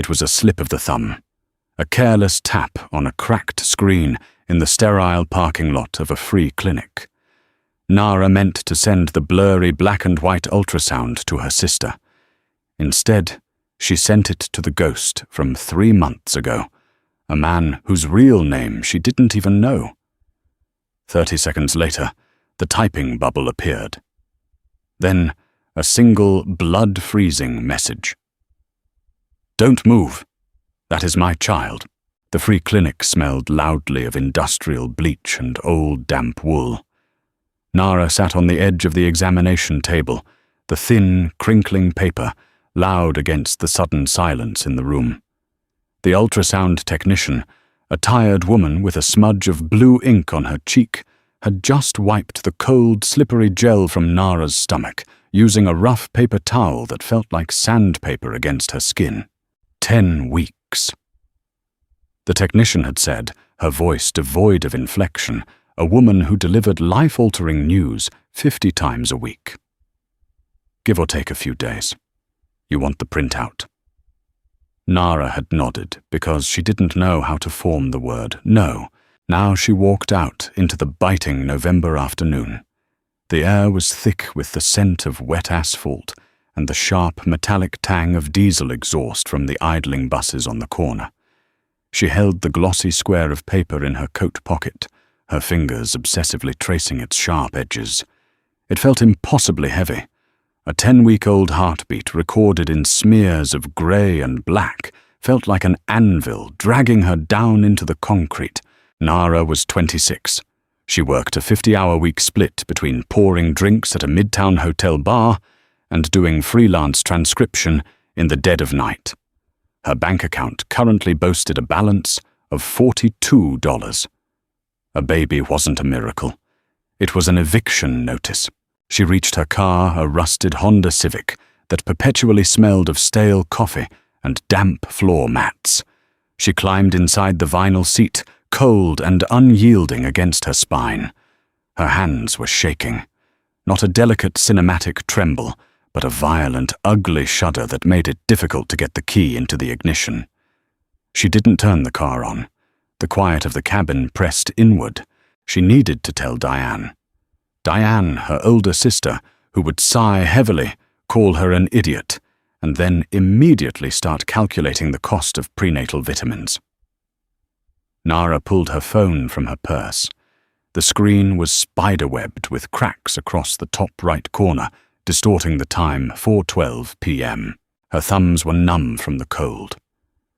It was a slip of the thumb, a careless tap on a cracked screen in the sterile parking lot of a free clinic. Nara meant to send the blurry black and white ultrasound to her sister. Instead, she sent it to the ghost from 3 months ago, a man whose real name she didn't even know. 30 seconds later, the typing bubble appeared. Then, a single blood-freezing message. "Don't move. That is my child." The free clinic smelled loudly of industrial bleach and old damp wool. Nara sat on the edge of the examination table, the thin, crinkling paper loud against the sudden silence in the room. The ultrasound technician, a tired woman with a smudge of blue ink on her cheek, had just wiped the cold, slippery gel from Nara's stomach, using a rough paper towel that felt like sandpaper against her skin. 10 weeks. The technician had said, her voice devoid of inflection, a woman who delivered life-altering news 50 times a week. Give or take a few days. You want the printout? Nara had nodded because she didn't know how to form the word no. Now she walked out into the biting November afternoon. The air was thick with the scent of wet asphalt and the sharp metallic tang of diesel exhaust from the idling buses on the corner. She held the glossy square of paper in her coat pocket, her fingers obsessively tracing its sharp edges. It felt impossibly heavy. A 10-week-old heartbeat recorded in smears of grey and black felt like an anvil dragging her down into the concrete. Nara was 26. She worked a 50-hour-week split between pouring drinks at a midtown hotel bar and doing freelance transcription in the dead of night. Her bank account currently boasted a balance of $42. A baby wasn't a miracle. It was an eviction notice. She reached her car, a rusted Honda Civic that perpetually smelled of stale coffee and damp floor mats. She climbed inside the vinyl seat, cold and unyielding against her spine. Her hands were shaking. Not a delicate cinematic tremble, but a violent, ugly shudder that made it difficult to get the key into the ignition. She didn't turn the car on. The quiet of the cabin pressed inward. She needed to tell Diane. Diane, her older sister, who would sigh heavily, call her an idiot, and then immediately start calculating the cost of prenatal vitamins. Nara pulled her phone from her purse. The screen was spiderwebbed with cracks across the top right corner, distorting the time 4:12 p.m. Her thumbs were numb from the cold.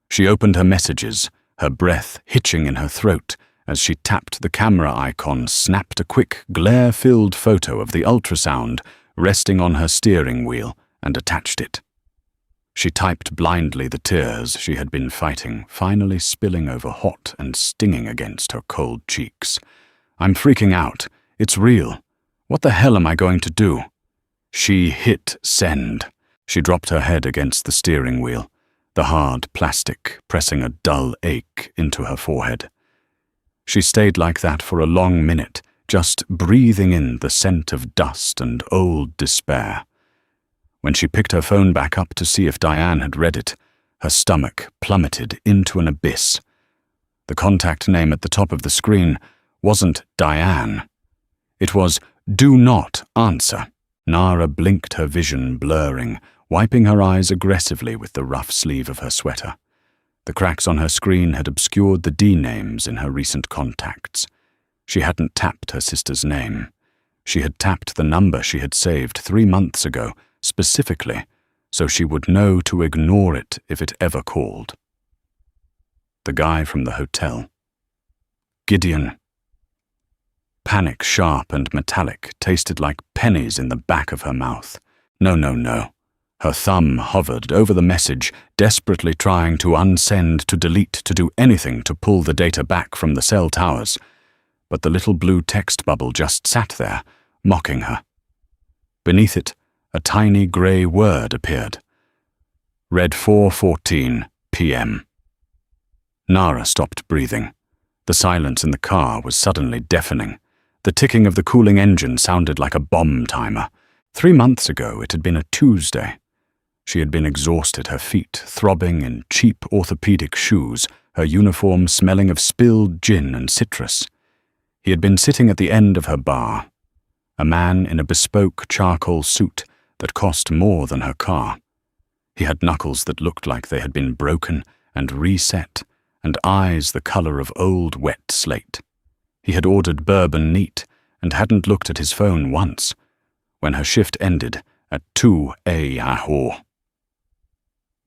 She opened her messages, her breath hitching in her throat as she tapped the camera icon, snapped a quick, glare-filled photo of the ultrasound resting on her steering wheel, and attached it. She typed blindly the tears she had been fighting, finally spilling over hot and stinging against her cold cheeks. "I'm freaking out. It's real. What the hell am I going to do?" She hit send. She dropped her head against the steering wheel, the hard plastic pressing a dull ache into her forehead. She stayed like that for a long minute, just breathing in the scent of dust and old despair. When she picked her phone back up to see if Diane had read it, her stomach plummeted into an abyss. The contact name at the top of the screen wasn't Diane. It was "Do Not Answer." Nara blinked, her vision blurring, wiping her eyes aggressively with the rough sleeve of her sweater. The cracks on her screen had obscured the D names in her recent contacts. She hadn't tapped her sister's name. She had tapped the number she had saved 3 months ago, specifically, so she would know to ignore it if it ever called. The guy from the hotel. Gideon. Panic, sharp and metallic, tasted like pennies in the back of her mouth. No, no, no. Her thumb hovered over the message, desperately trying to unsend, to delete, to do anything to pull the data back from the cell towers. But the little blue text bubble just sat there, mocking her. Beneath it, a tiny grey word appeared. Read 4:14 p.m. Nara stopped breathing. The silence in the car was suddenly deafening. The ticking of the cooling engine sounded like a bomb timer. 3 months ago, it had been a Tuesday. She had been exhausted, her feet throbbing in cheap orthopedic shoes, her uniform smelling of spilled gin and citrus. He had been sitting at the end of her bar, a man in a bespoke charcoal suit that cost more than her car. He had knuckles that looked like they had been broken and reset, and eyes the color of old wet slate. He had ordered bourbon neat and hadn't looked at his phone once, when her shift ended at 2 a.m.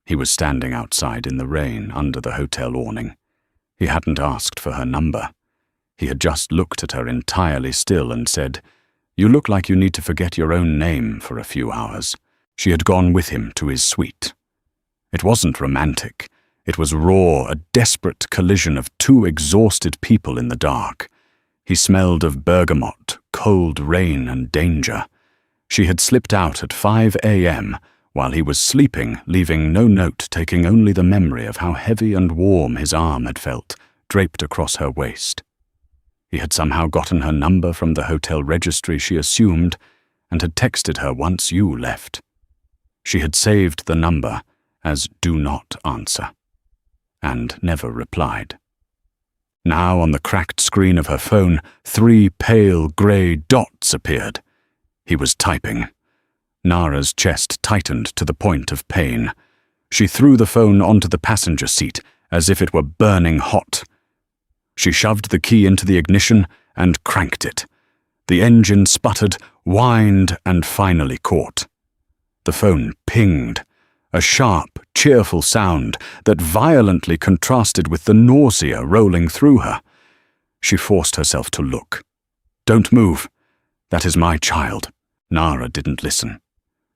He was standing outside in the rain under the hotel awning. He hadn't asked for her number. He had just looked at her entirely still and said, "You look like you need to forget your own name for a few hours." She had gone with him to his suite. It wasn't romantic. It was raw, a desperate collision of two exhausted people in the dark. He smelled of bergamot, cold rain, and danger. She had slipped out at 5 a.m. while he was sleeping, leaving no note, taking only the memory of how heavy and warm his arm had felt, draped across her waist. He had somehow gotten her number from the hotel registry, she assumed, and had texted her once you left. She had saved the number as "do not answer," and never replied. Now on the cracked screen of her phone, 3 pale grey dots appeared. He was typing. Nara's chest tightened to the point of pain. She threw the phone onto the passenger seat as if it were burning hot. She shoved the key into the ignition and cranked it. The engine sputtered, whined, and finally caught. The phone pinged, a sharp, cheerful sound that violently contrasted with the nausea rolling through her. She forced herself to look. "Don't move. That is my child." Nara didn't listen.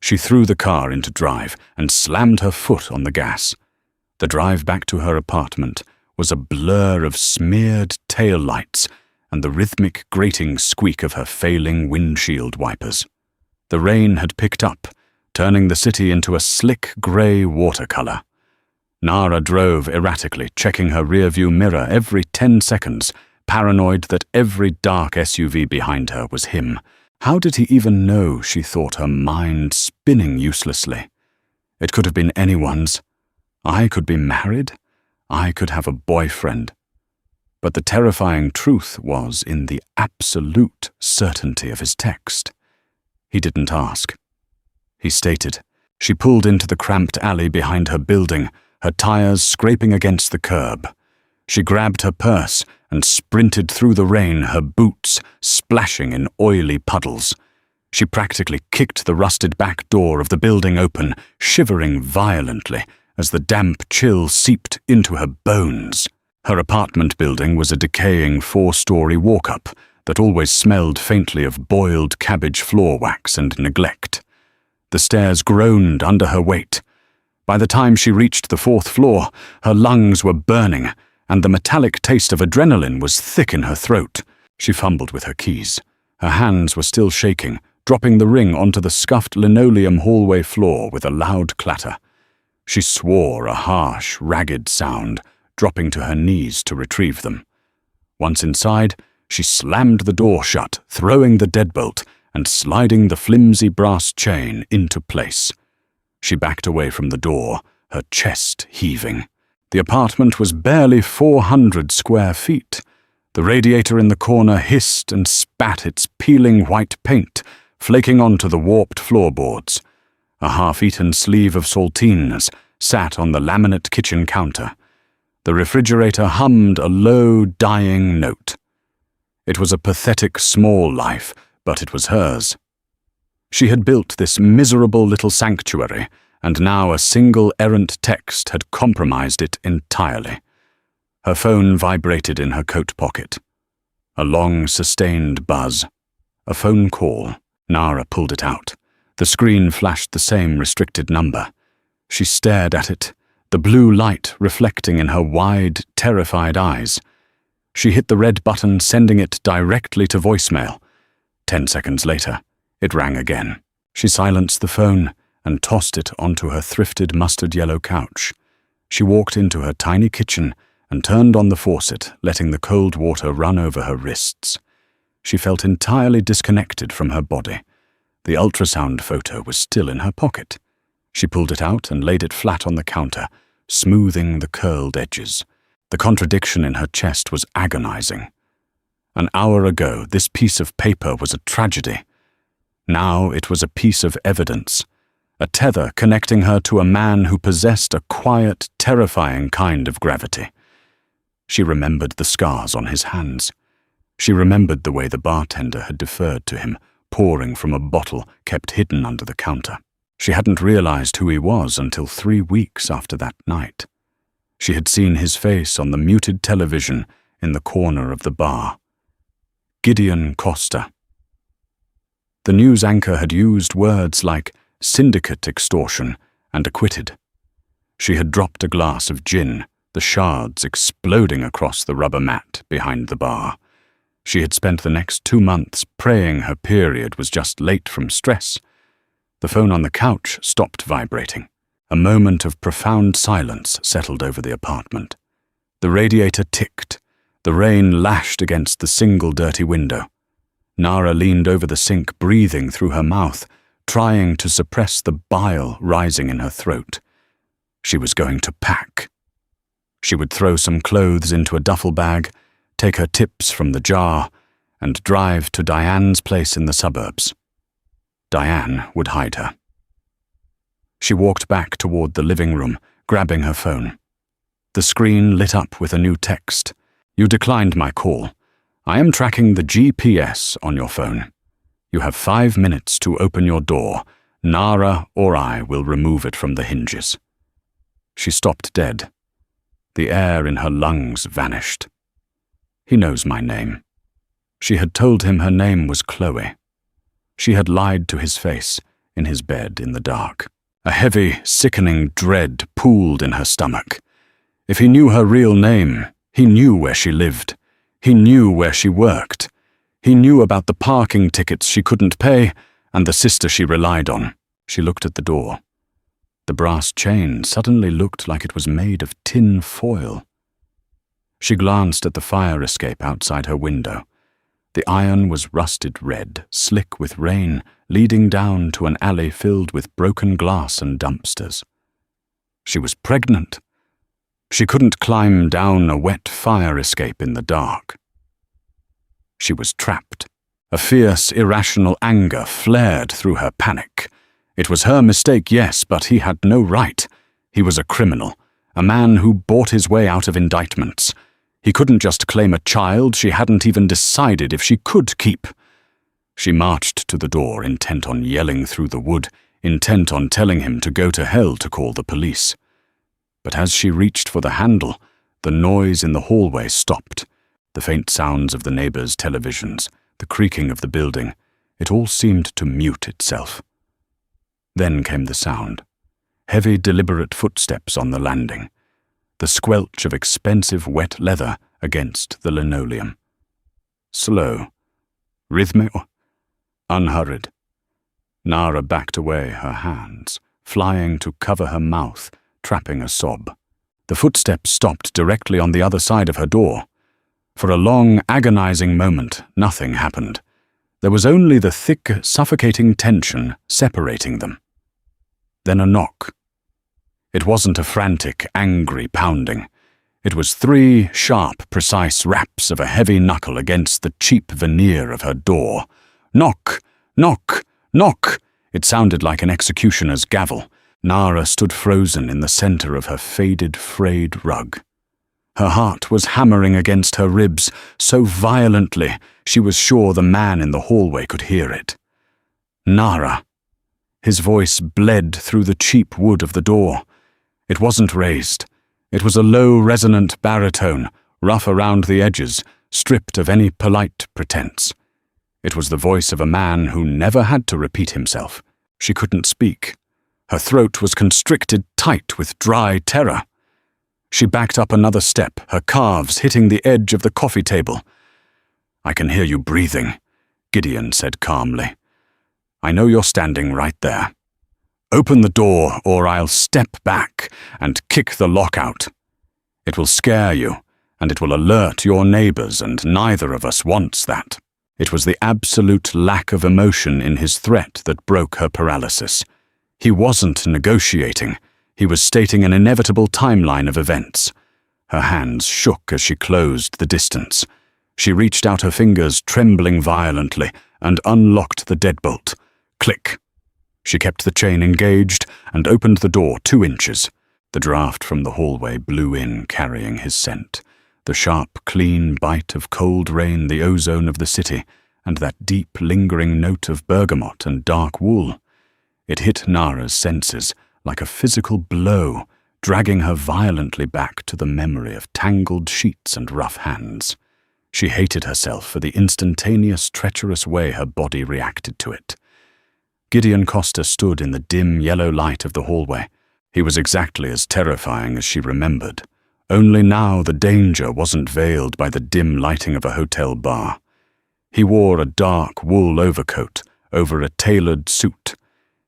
She threw the car into drive and slammed her foot on the gas. The drive back to her apartment was a blur of smeared taillights and the rhythmic grating squeak of her failing windshield wipers. The rain had picked up, turning the city into a slick grey watercolor. Nara drove erratically, checking her rearview mirror every 10 seconds, paranoid that every dark SUV behind her was him. How did he even know, she thought, her mind spinning uselessly? It could have been anyone's. I could be married. I could have a boyfriend. But the terrifying truth was in the absolute certainty of his text. He didn't ask. He stated. She pulled into the cramped alley behind her building, her tires scraping against the curb. She grabbed her purse and sprinted through the rain, her boots splashing in oily puddles. She practically kicked the rusted back door of the building open, shivering violently as the damp chill seeped into her bones. Her apartment building was a decaying 4-story walk-up that always smelled faintly of boiled cabbage floor wax and neglect. The stairs groaned under her weight. By the time she reached the 4th floor, her lungs were burning, and the metallic taste of adrenaline was thick in her throat. She fumbled with her keys. Her hands were still shaking, dropping the ring onto the scuffed linoleum hallway floor with a loud clatter. She swore a harsh, ragged sound, dropping to her knees to retrieve them. Once inside, she slammed the door shut, throwing the deadbolt and sliding the flimsy brass chain into place. She backed away from the door, her chest heaving. The apartment was barely 400 square feet. The radiator in the corner hissed and spat its peeling white paint, flaking onto the warped floorboards. A half-eaten sleeve of saltines sat on the laminate kitchen counter. The refrigerator hummed a low, dying note. It was a pathetic small life, but it was hers. She had built this miserable little sanctuary, and now a single errant text had compromised it entirely. Her phone vibrated in her coat pocket. A long, sustained buzz. A phone call. Nara pulled it out. The screen flashed the same restricted number. She stared at it, the blue light reflecting in her wide, terrified eyes. She hit the red button, sending it directly to voicemail. 10 seconds later, it rang again. She silenced the phone and tossed it onto her thrifted mustard-yellow couch. She walked into her tiny kitchen and turned on the faucet, letting the cold water run over her wrists. She felt entirely disconnected from her body. The ultrasound photo was still in her pocket. She pulled it out and laid it flat on the counter, smoothing the curled edges. The contradiction in her chest was agonizing. An hour ago, this piece of paper was a tragedy. Now it was a piece of evidence, a tether connecting her to a man who possessed a quiet, terrifying kind of gravity. She remembered the scars on his hands. She remembered the way the bartender had deferred to him, pouring from a bottle kept hidden under the counter. She hadn't realized who he was until 3 weeks after that night. She had seen his face on the muted television in the corner of the bar. Gideon Costa. The news anchor had used words like syndicate extortion and acquitted. She had dropped a glass of gin, the shards exploding across the rubber mat behind the bar. She had spent the next 2 months praying her period was just late from stress. The phone on the couch stopped vibrating. A moment of profound silence settled over the apartment. The radiator ticked. The rain lashed against the single dirty window. Nara leaned over the sink, breathing through her mouth, trying to suppress the bile rising in her throat. She was going to pack. She would throw some clothes into a duffel bag, take her tips from the jar, and drive to Diane's place in the suburbs. Diane would hide her. She walked back toward the living room, grabbing her phone. The screen lit up with a new text. "You declined my call. I am tracking the GPS on your phone. You have 5 minutes to open your door. Nara or I will remove it from the hinges." She stopped dead. The air in her lungs vanished. "He knows my name." She had told him her name was Chloe. She had lied to his face, in his bed in the dark. A heavy, sickening dread pooled in her stomach. If he knew her real name, he knew where she lived. He knew where she worked. He knew about the parking tickets she couldn't pay and the sister she relied on. She looked at the door. The brass chain suddenly looked like it was made of tin foil. She glanced at the fire escape outside her window. The iron was rusted red, slick with rain, leading down to an alley filled with broken glass and dumpsters. She was pregnant. She couldn't climb down a wet fire escape in the dark. She was trapped. A fierce, irrational anger flared through her panic. It was her mistake, yes, but he had no right. He was a criminal, a man who bought his way out of indictments. He couldn't just claim a child she hadn't even decided if she could keep. She marched to the door, intent on yelling through the wood, intent on telling him to go to hell to call the police. But as she reached for the handle, the noise in the hallway stopped. The faint sounds of the neighbors' televisions, the creaking of the building, it all seemed to mute itself. Then came the sound. Heavy, deliberate footsteps on the landing. The squelch of expensive wet leather against the linoleum. Slow, rhythmic, unhurried. Nara backed away, her hands, flying to cover her mouth, trapping a sob. The footsteps stopped directly on the other side of her door. For a long, agonizing moment, nothing happened. There was only the thick, suffocating tension separating them. Then a knock. It wasn't a frantic, angry pounding. It was 3 sharp, precise raps of a heavy knuckle against the cheap veneer of her door. Knock! Knock! Knock! It sounded like an executioner's gavel. Nara stood frozen in the center of her faded, frayed rug. Her heart was hammering against her ribs so violently she was sure the man in the hallway could hear it. Nara. His voice bled through the cheap wood of the door. It wasn't raised. It was a low, resonant baritone, rough around the edges, stripped of any polite pretense. It was the voice of a man who never had to repeat himself. She couldn't speak. Her throat was constricted tight with dry terror. She backed up another step, her calves hitting the edge of the coffee table. "I can hear you breathing," Gideon said calmly. "I know you're standing right there. Open the door or I'll step back and kick the lock out. It will scare you, and it will alert your neighbors, and neither of us wants that." It was the absolute lack of emotion in his threat that broke her paralysis. He wasn't negotiating. He was stating an inevitable timeline of events. Her hands shook as she closed the distance. She reached out her fingers, trembling violently, and unlocked the deadbolt. Click. She kept the chain engaged and opened the door 2 inches. The draft from the hallway blew in, carrying his scent. The sharp, clean bite of cold rain, the ozone of the city, and that deep, lingering note of bergamot and dark wool. It hit Nara's senses like a physical blow, dragging her violently back to the memory of tangled sheets and rough hands. She hated herself for the instantaneous, treacherous way her body reacted to it. Gideon Costa stood in the dim yellow light of the hallway. He was exactly as terrifying as she remembered. Only now the danger wasn't veiled by the dim lighting of a hotel bar. He wore a dark wool overcoat over a tailored suit.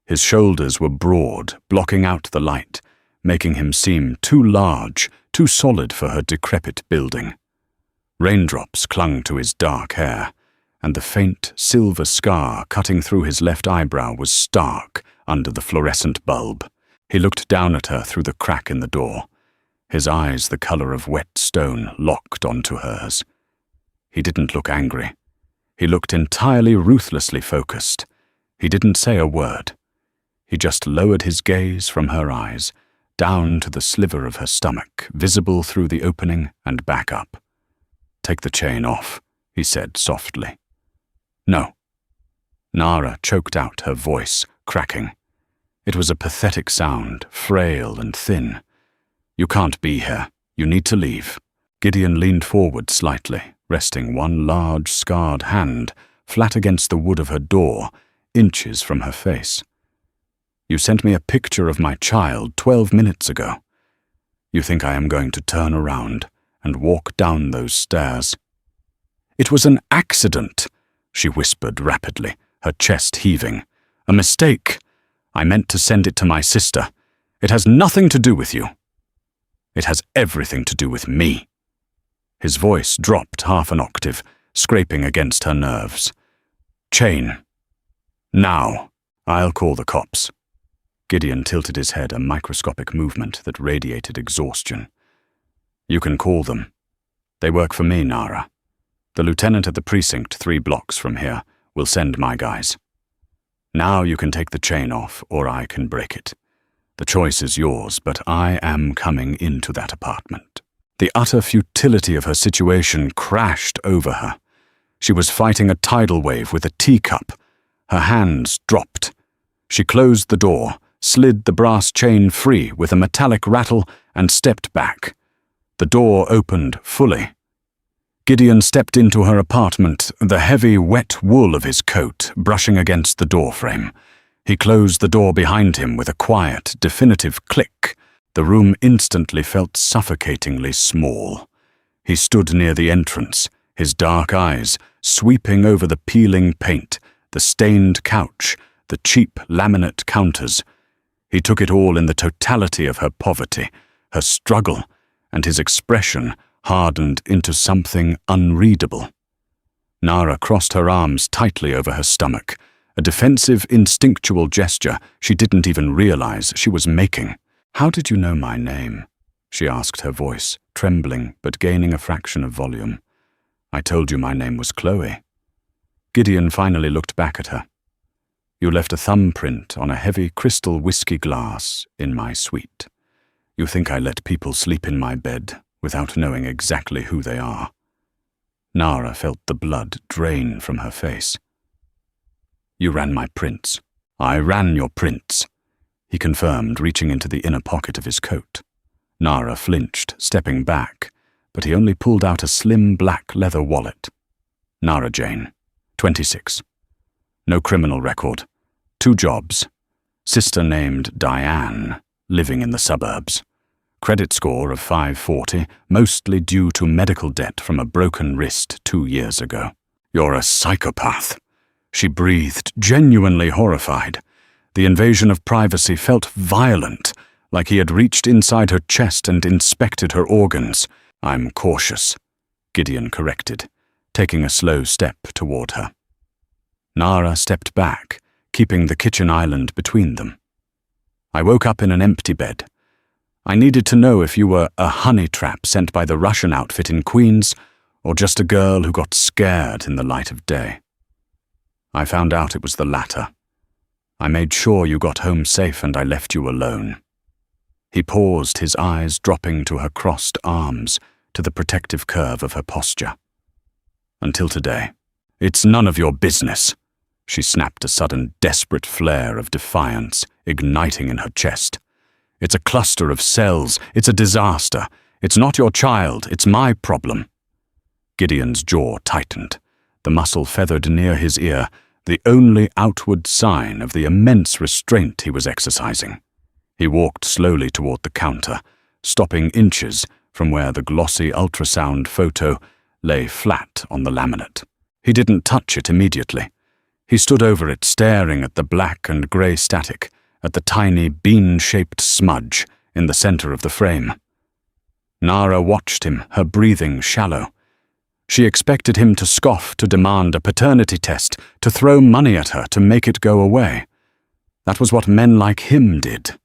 His shoulders were broad, blocking out the light, making him seem too large, too solid for her decrepit building. Raindrops clung to his dark hair, and the faint silver scar cutting through his left eyebrow was stark under the fluorescent bulb. He looked down at her through the crack in the door, his eyes the color of wet stone locked onto hers. He didn't look angry. He looked entirely ruthlessly focused. He didn't say a word. He just lowered his gaze from her eyes, down to the sliver of her stomach, visible through the opening, and back up. "Take the chain off," he said softly. "No." Nara choked out, her voice cracking. It was a pathetic sound, frail and thin. "You can't be here. You need to leave." Gideon leaned forward slightly, resting one large, scarred hand flat against the wood of her door, inches from her face. "You sent me a picture of my child 12 minutes ago. You think I am going to turn around and walk down those stairs?" "It was an accident," she whispered rapidly, her chest heaving. "A mistake. I meant to send it to my sister. It has nothing to do with you." "It has everything to do with me." His voice dropped half an octave, scraping against her nerves. "Chain. Now. I'll call the cops." Gideon tilted his head, a microscopic movement that radiated exhaustion. "You can call them. They work for me, Nara. The lieutenant at the precinct 3 blocks from here will send my guys. Now you can take the chain off, or I can break it. The choice is yours, but I am coming into that apartment." The utter futility of her situation crashed over her. She was fighting a tidal wave with a teacup. Her hands dropped. She closed the door, slid the brass chain free with a metallic rattle, and stepped back. The door opened fully. Gideon stepped into her apartment, the heavy, wet wool of his coat brushing against the doorframe. He closed the door behind him with a quiet, definitive click. The room instantly felt suffocatingly small. He stood near the entrance, his dark eyes sweeping over the peeling paint, the stained couch, the cheap laminate counters. He took it all in the totality of her poverty, her struggle, and his expression hardened into something unreadable. Nara crossed her arms tightly over her stomach, a defensive, instinctual gesture she didn't even realize she was making. "How did you know my name?" she asked, her voice trembling but gaining a fraction of volume. "I told you my name was Chloe." Gideon finally looked back at her. "You left a thumbprint on a heavy crystal whiskey glass in my suite. You think I let people sleep in my bed without knowing exactly who they are." Nara felt the blood drain from her face. "You ran my prints." "I ran your prints," he confirmed, reaching into the inner pocket of his coat. Nara flinched, stepping back, but he only pulled out a slim black leather wallet. "Nara Jane, 26. No criminal record. 2 jobs. Sister named Diane, living in the suburbs. Credit score of 540, mostly due to medical debt from a broken wrist 2 years ago." "You're a psychopath," she breathed, genuinely horrified. The invasion of privacy felt violent, like he had reached inside her chest and inspected her organs. "I'm cautious," Gideon corrected, taking a slow step toward her. Nara stepped back, keeping the kitchen island between them. I woke up in an empty bed. I needed to know if you were a honey trap sent by the Russian outfit in Queens, or just a girl who got scared in the light of day. I found out it was the latter. I made sure you got home safe and I left you alone." He paused, his eyes dropping to her crossed arms, to the protective curve of her posture. "Until today. It's none of your business." She snapped, a sudden desperate flare of defiance igniting in her chest. "It's a cluster of cells. It's a disaster. It's not your child. It's my problem." Gideon's jaw tightened, the muscle feathered near his ear, the only outward sign of the immense restraint he was exercising. He walked slowly toward the counter, stopping inches from where the glossy ultrasound photo lay flat on the laminate. He didn't touch it immediately. He stood over it, staring at the black and grey static, at the tiny bean-shaped smudge in the center of the frame. Nara watched him, her breathing shallow. She expected him to scoff, to demand a paternity test, to throw money at her, to make it go away. That was what men like him did.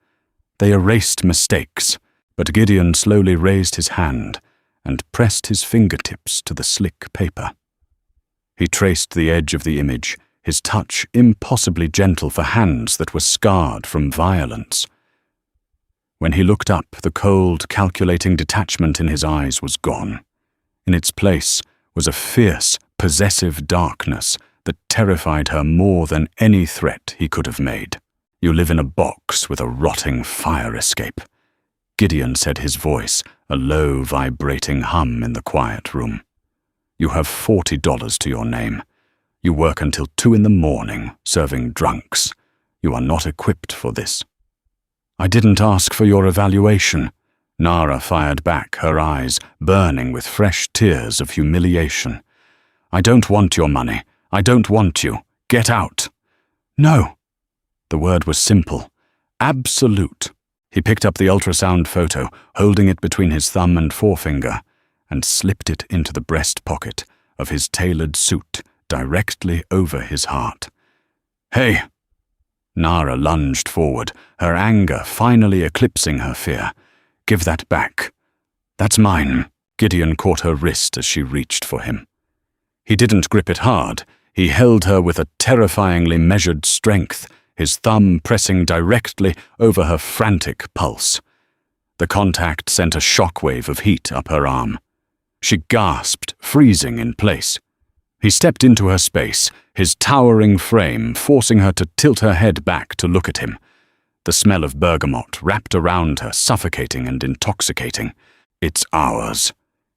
They erased mistakes, but Gideon slowly raised his hand and pressed his fingertips to the slick paper. He traced the edge of the image, his touch impossibly gentle for hands that were scarred from violence. When he looked up, the cold, calculating detachment in his eyes was gone. In its place was a fierce, possessive darkness that terrified her more than any threat he could have made. "You live in a box with a rotting fire escape," Gideon said, his voice a low, vibrating hum in the quiet room. "You have $40 to your name. You work until 2 a.m, serving drunks. You are not equipped for this." "I didn't ask for your evaluation," Nara fired back, her eyes burning with fresh tears of humiliation. "I don't want your money. I don't want you. Get out." "No." The word was simple. Absolute. He picked up the ultrasound photo, holding it between his thumb and forefinger, and slipped it into the breast pocket of his tailored suit directly over his heart. "Hey!" Nara lunged forward, her anger finally eclipsing her fear. "Give that back." "That's mine." Gideon caught her wrist as she reached for him. He didn't grip it hard. He held her with a terrifyingly measured strength, his thumb pressing directly over her frantic pulse. The contact sent a shockwave of heat up her arm. She gasped, freezing in place. He stepped into her space, his towering frame forcing her to tilt her head back to look at him. The smell of bergamot wrapped around her, suffocating and intoxicating. "It's ours."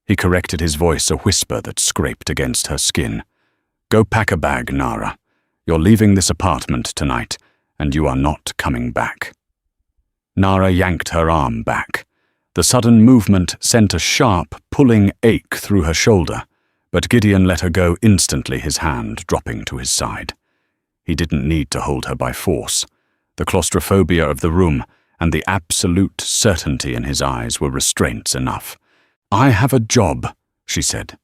He corrected his voice, a whisper that scraped against her skin. "Go pack a bag, Nara. You're leaving this apartment tonight, and you are not coming back." Nara yanked her arm back. The sudden movement sent a sharp, pulling ache through her shoulder, but Gideon let her go instantly, his hand dropping to his side. He didn't need to hold her by force. The claustrophobia of the room and the absolute certainty in his eyes were restraints enough. "I have a job," she said.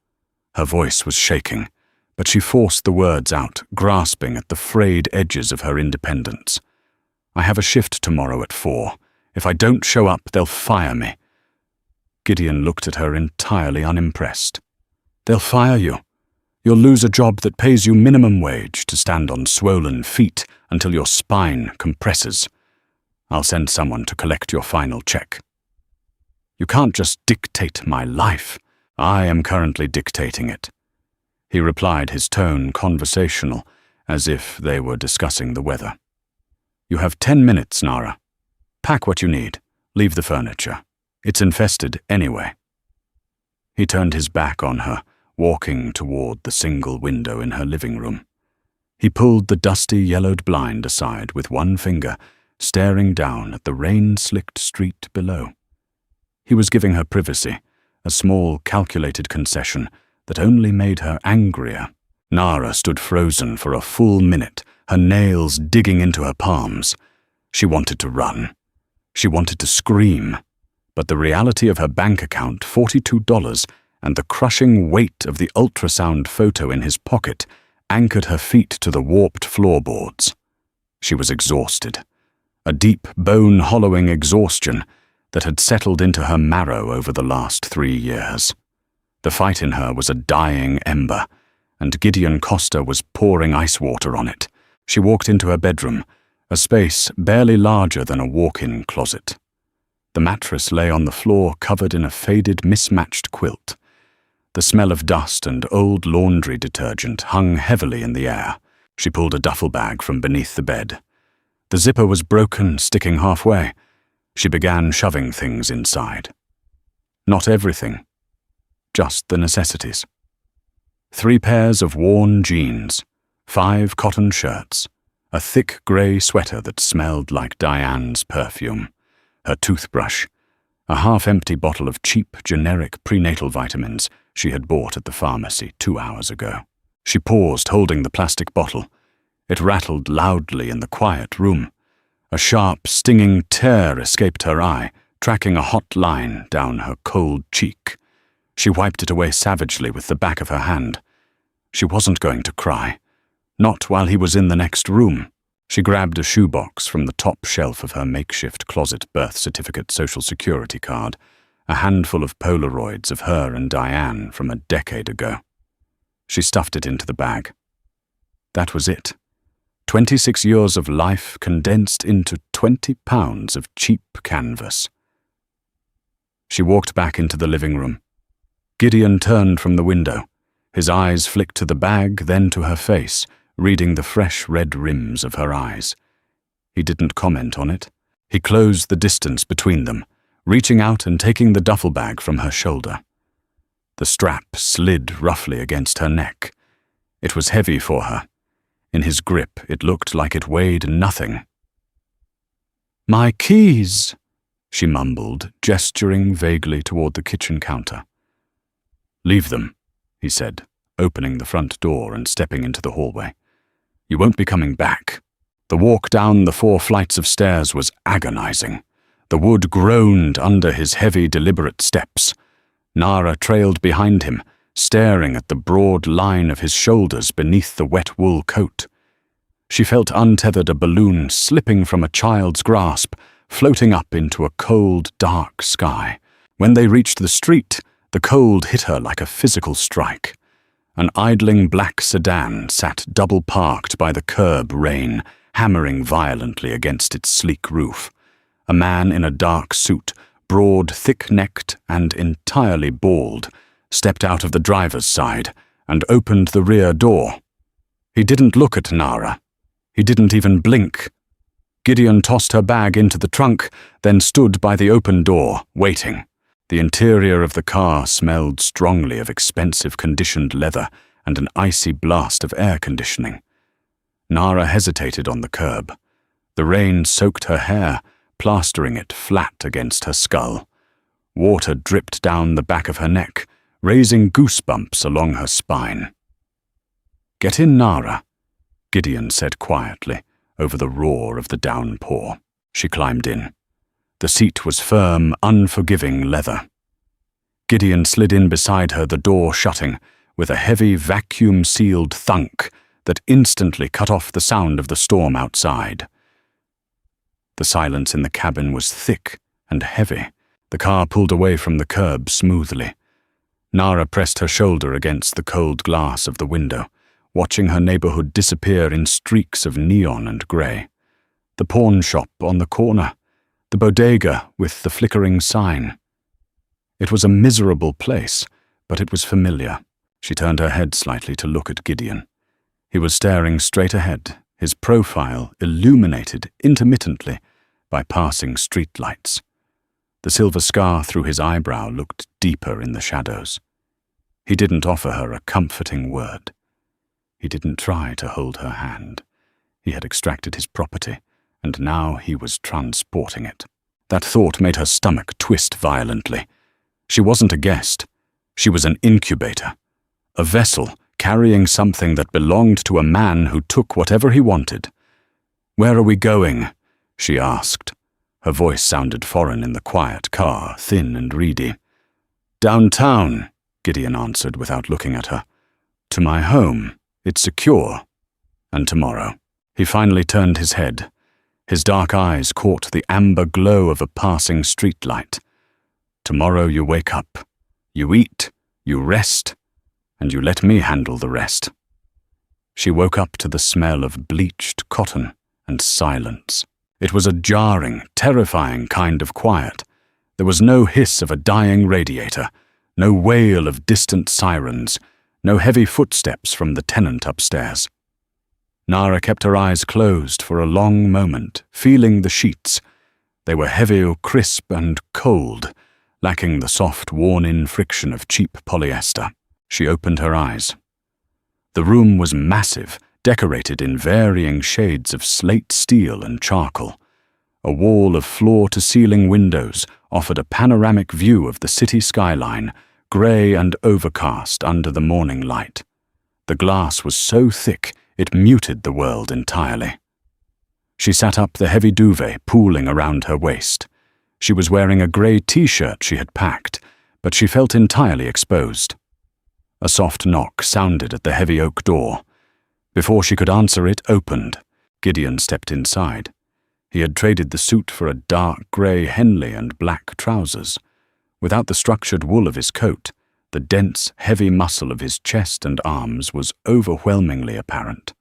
Her voice was shaking, but she forced the words out, grasping at the frayed edges of her independence. "I have a shift tomorrow at 4. If I don't show up, they'll fire me." Gideon looked at her entirely unimpressed. "They'll fire you. You'll lose a job that pays you minimum wage to stand on swollen feet until your spine compresses. I'll send someone to collect your final check." "You can't just dictate my life. I am currently dictating it." He replied, his tone conversational, as if they were discussing the weather. "You have 10 minutes, Nara. Pack what you need. Leave the furniture. It's infested anyway." He turned his back on her, walking toward the single window in her living room. He pulled the dusty, yellowed blind aside with one finger, staring down at the rain-slicked street below. He was giving her privacy, a small, calculated concession that only made her angrier. Nara stood frozen for a full minute, her nails digging into her palms. She wanted to run. She wanted to scream. But the reality of her bank account, $42, and the crushing weight of the ultrasound photo in his pocket anchored her feet to the warped floorboards. She was exhausted. a deep, bone-hollowing exhaustion that had settled into her marrow over the last 3 years. The fight in her was a dying ember, and Gideon Costa was pouring ice water on it. She walked into her bedroom, a space barely larger than a walk-in closet. The mattress lay on the floor covered in a faded, mismatched quilt. The smell of dust and old laundry detergent hung heavily in the air. She pulled a duffel bag from beneath the bed. The zipper was broken, sticking halfway. She began shoving things inside. Not everything, just the necessities. 3 pairs of worn jeans, 5 cotton shirts, a thick grey sweater that smelled like Diane's perfume, her toothbrush, a half-empty bottle of cheap, generic prenatal vitamins she had bought at the pharmacy 2 hours ago. She paused, holding the plastic bottle. It rattled loudly in the quiet room. A sharp, stinging tear escaped her eye, tracking a hot line down her cold cheek. She wiped it away savagely with the back of her hand. She wasn't going to cry. Not while he was in the next room. She grabbed a shoebox from the top shelf of her makeshift closet birth certificate Social Security card, a handful of Polaroids of her and Diane from a decade ago. She stuffed it into the bag. That was it. 26 years of life condensed into 20 pounds of cheap canvas. She walked back into the living room. Gideon turned from the window. His eyes flicked to the bag, then to her face, reading the fresh red rims of her eyes. He didn't comment on it. He closed the distance between them, reaching out and taking the duffel bag from her shoulder. The strap slid roughly against her neck. It was heavy for her. In his grip, it looked like it weighed nothing. "My keys," she mumbled, gesturing vaguely toward the kitchen counter. "Leave them," he said, opening the front door and stepping into the hallway. "You won't be coming back." The walk down the 4 flights of stairs was agonizing. The wood groaned under his heavy, deliberate steps. Nara trailed behind him, staring at the broad line of his shoulders beneath the wet wool coat. She felt untethered a balloon slipping from a child's grasp, floating up into a cold, dark sky. When they reached the street, the cold hit her like a physical strike. An idling black sedan sat double-parked by the curb rain, hammering violently against its sleek roof. A man in a dark suit, broad, thick-necked, and entirely bald, stepped out of the driver's side and opened the rear door. He didn't look at Nara. He didn't even blink. Gideon tossed her bag into the trunk, then stood by the open door, waiting. The interior of the car smelled strongly of expensive conditioned leather and an icy blast of air conditioning. Nara hesitated on the curb. The rain soaked her hair, plastering it flat against her skull. Water dripped down the back of her neck, raising goosebumps along her spine. "Get in, Nara," Gideon said quietly, over the roar of the downpour. She climbed in. The seat was firm, unforgiving leather. Gideon slid in beside her, the door shutting, with a heavy, vacuum-sealed thunk that instantly cut off the sound of the storm outside. The silence in the cabin was thick and heavy. The car pulled away from the curb smoothly. Nara pressed her shoulder against the cold glass of the window, watching her neighborhood disappear in streaks of neon and grey. The pawn shop on the corner, the bodega with the flickering sign. It was a miserable place, but it was familiar. She turned her head slightly to look at Gideon. He was staring straight ahead, his profile illuminated intermittently by passing streetlights. The silver scar through his eyebrow looked deeper in the shadows. He didn't offer her a comforting word. He didn't try to hold her hand. He had extracted his property, and now he was transporting it. That thought made her stomach twist violently. She wasn't a guest. She was an incubator, a vessel carrying something that belonged to a man who took whatever he wanted. "Where are we going?" she asked. Her voice sounded foreign in the quiet car, thin and reedy. "Downtown," Gideon answered without looking at her. "To my home. It's secure. And tomorrow." He finally turned his head. His dark eyes caught the amber glow of a passing streetlight. Tomorrow you wake up, you eat, you rest, and you let me handle the rest. She woke up to the smell of bleached cotton and silence. It was a jarring, terrifying kind of quiet. There was no hiss of a dying radiator, no wail of distant sirens, no heavy footsteps from the tenant upstairs. Nara kept her eyes closed for a long moment, feeling the sheets. They were heavy, crisp, and cold, lacking the soft, worn-in friction of cheap polyester. She opened her eyes. The room was massive, decorated in varying shades of slate steel and charcoal. A wall of floor-to-ceiling windows offered a panoramic view of the city skyline, grey and overcast under the morning light. The glass was so thick it muted the world entirely. She sat up, the heavy duvet pooling around her waist. She was wearing a grey t-shirt she had packed, but she felt entirely exposed. A soft knock sounded at the heavy oak door. Before she could answer, it opened. Gideon stepped inside. He had traded the suit for a dark grey Henley and black trousers. Without the structured wool of his coat, the dense, heavy muscle of his chest and arms was overwhelmingly apparent.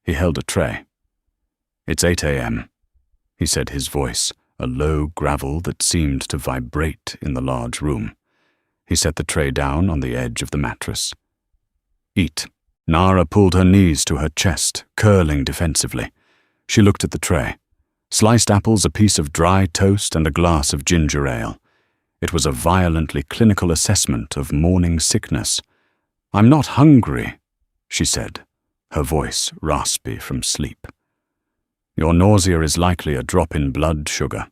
He held a tray. "It's 8 a.m., he said, his voice a low gravel that seemed to vibrate in the large room. He set the tray down on the edge of the mattress. "Eat." Nara pulled her knees to her chest, curling defensively. She looked at the tray. Sliced apples, a piece of dry toast, and a glass of ginger ale. It was a violently clinical assessment of morning sickness. "I'm not hungry," she said, her voice raspy from sleep. "Your nausea is likely a drop in blood sugar,"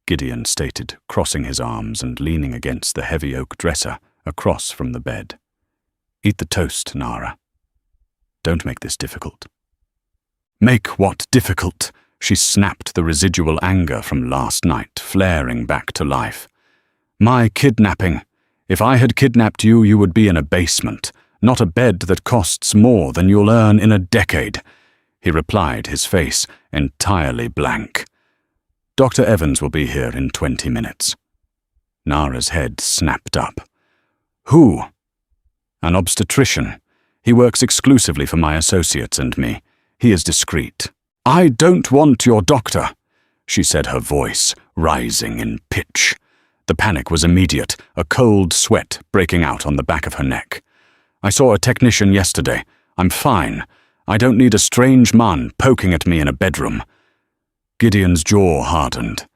Gideon stated, crossing his arms and leaning against the heavy oak dresser across from the bed. "Eat the toast, Nara. Don't make this difficult." "Make what difficult?" She snapped, the residual anger from last night flaring back to life. "My kidnapping. If I had kidnapped you, you would be in a basement, not a bed that costs more than you'll earn in a decade," he replied, his face entirely blank. "Dr. Evans will be here in 20 minutes. Nara's head snapped up. "Who?" "An obstetrician. He works exclusively for my associates and me. He is discreet." "I don't want your doctor," she said, her voice rising in pitch. The panic was immediate, a cold sweat breaking out on the back of her neck. "I saw a technician yesterday. I'm fine. I don't need a strange man poking at me in a bedroom." Gideon's jaw hardened.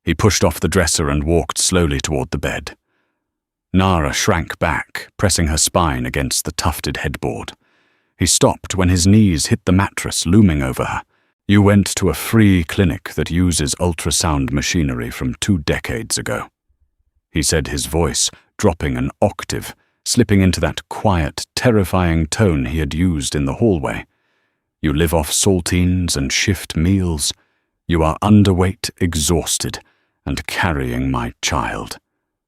He pushed off the dresser and walked slowly toward the bed. Nara shrank back, pressing her spine against the tufted headboard. He stopped when his knees hit the mattress looming over her. "You went to a free clinic that uses ultrasound machinery from 2 decades ago," he said, his voice dropping an octave, slipping into that quiet, terrifying tone he had used in the hallway. "You live off saltines and shift meals. You are underweight, exhausted, and carrying my child.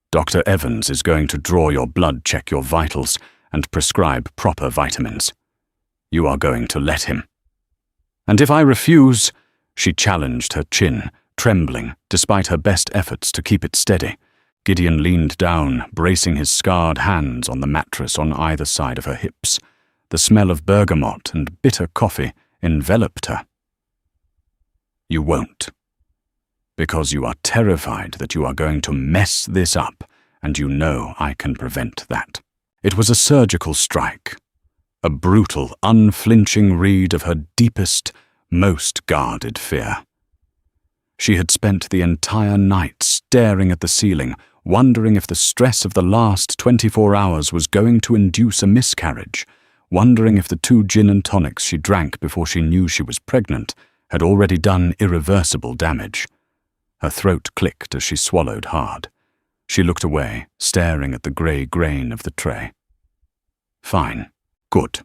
Dr. Evans is going to draw your blood, check your vitals, and prescribe proper vitamins. You are going to let him." "And if I refuse?" She challenged, her chin trembling despite her best efforts to keep it steady. Gideon leaned down, bracing his scarred hands on the mattress on either side of her hips. The smell of bergamot and bitter coffee enveloped her. "You won't. Because you are terrified that you are going to mess this up, and you know I can prevent that." It was a surgical strike. A brutal, unflinching read of her deepest, most guarded fear. She had spent the entire night staring at the ceiling, wondering if the stress of the last 24 hours was going to induce a miscarriage, wondering if the 2 gin and tonics she drank before she knew she was pregnant had already done irreversible damage. Her throat clicked as she swallowed hard. She looked away, staring at the grey grain of the tray. "Fine. Good."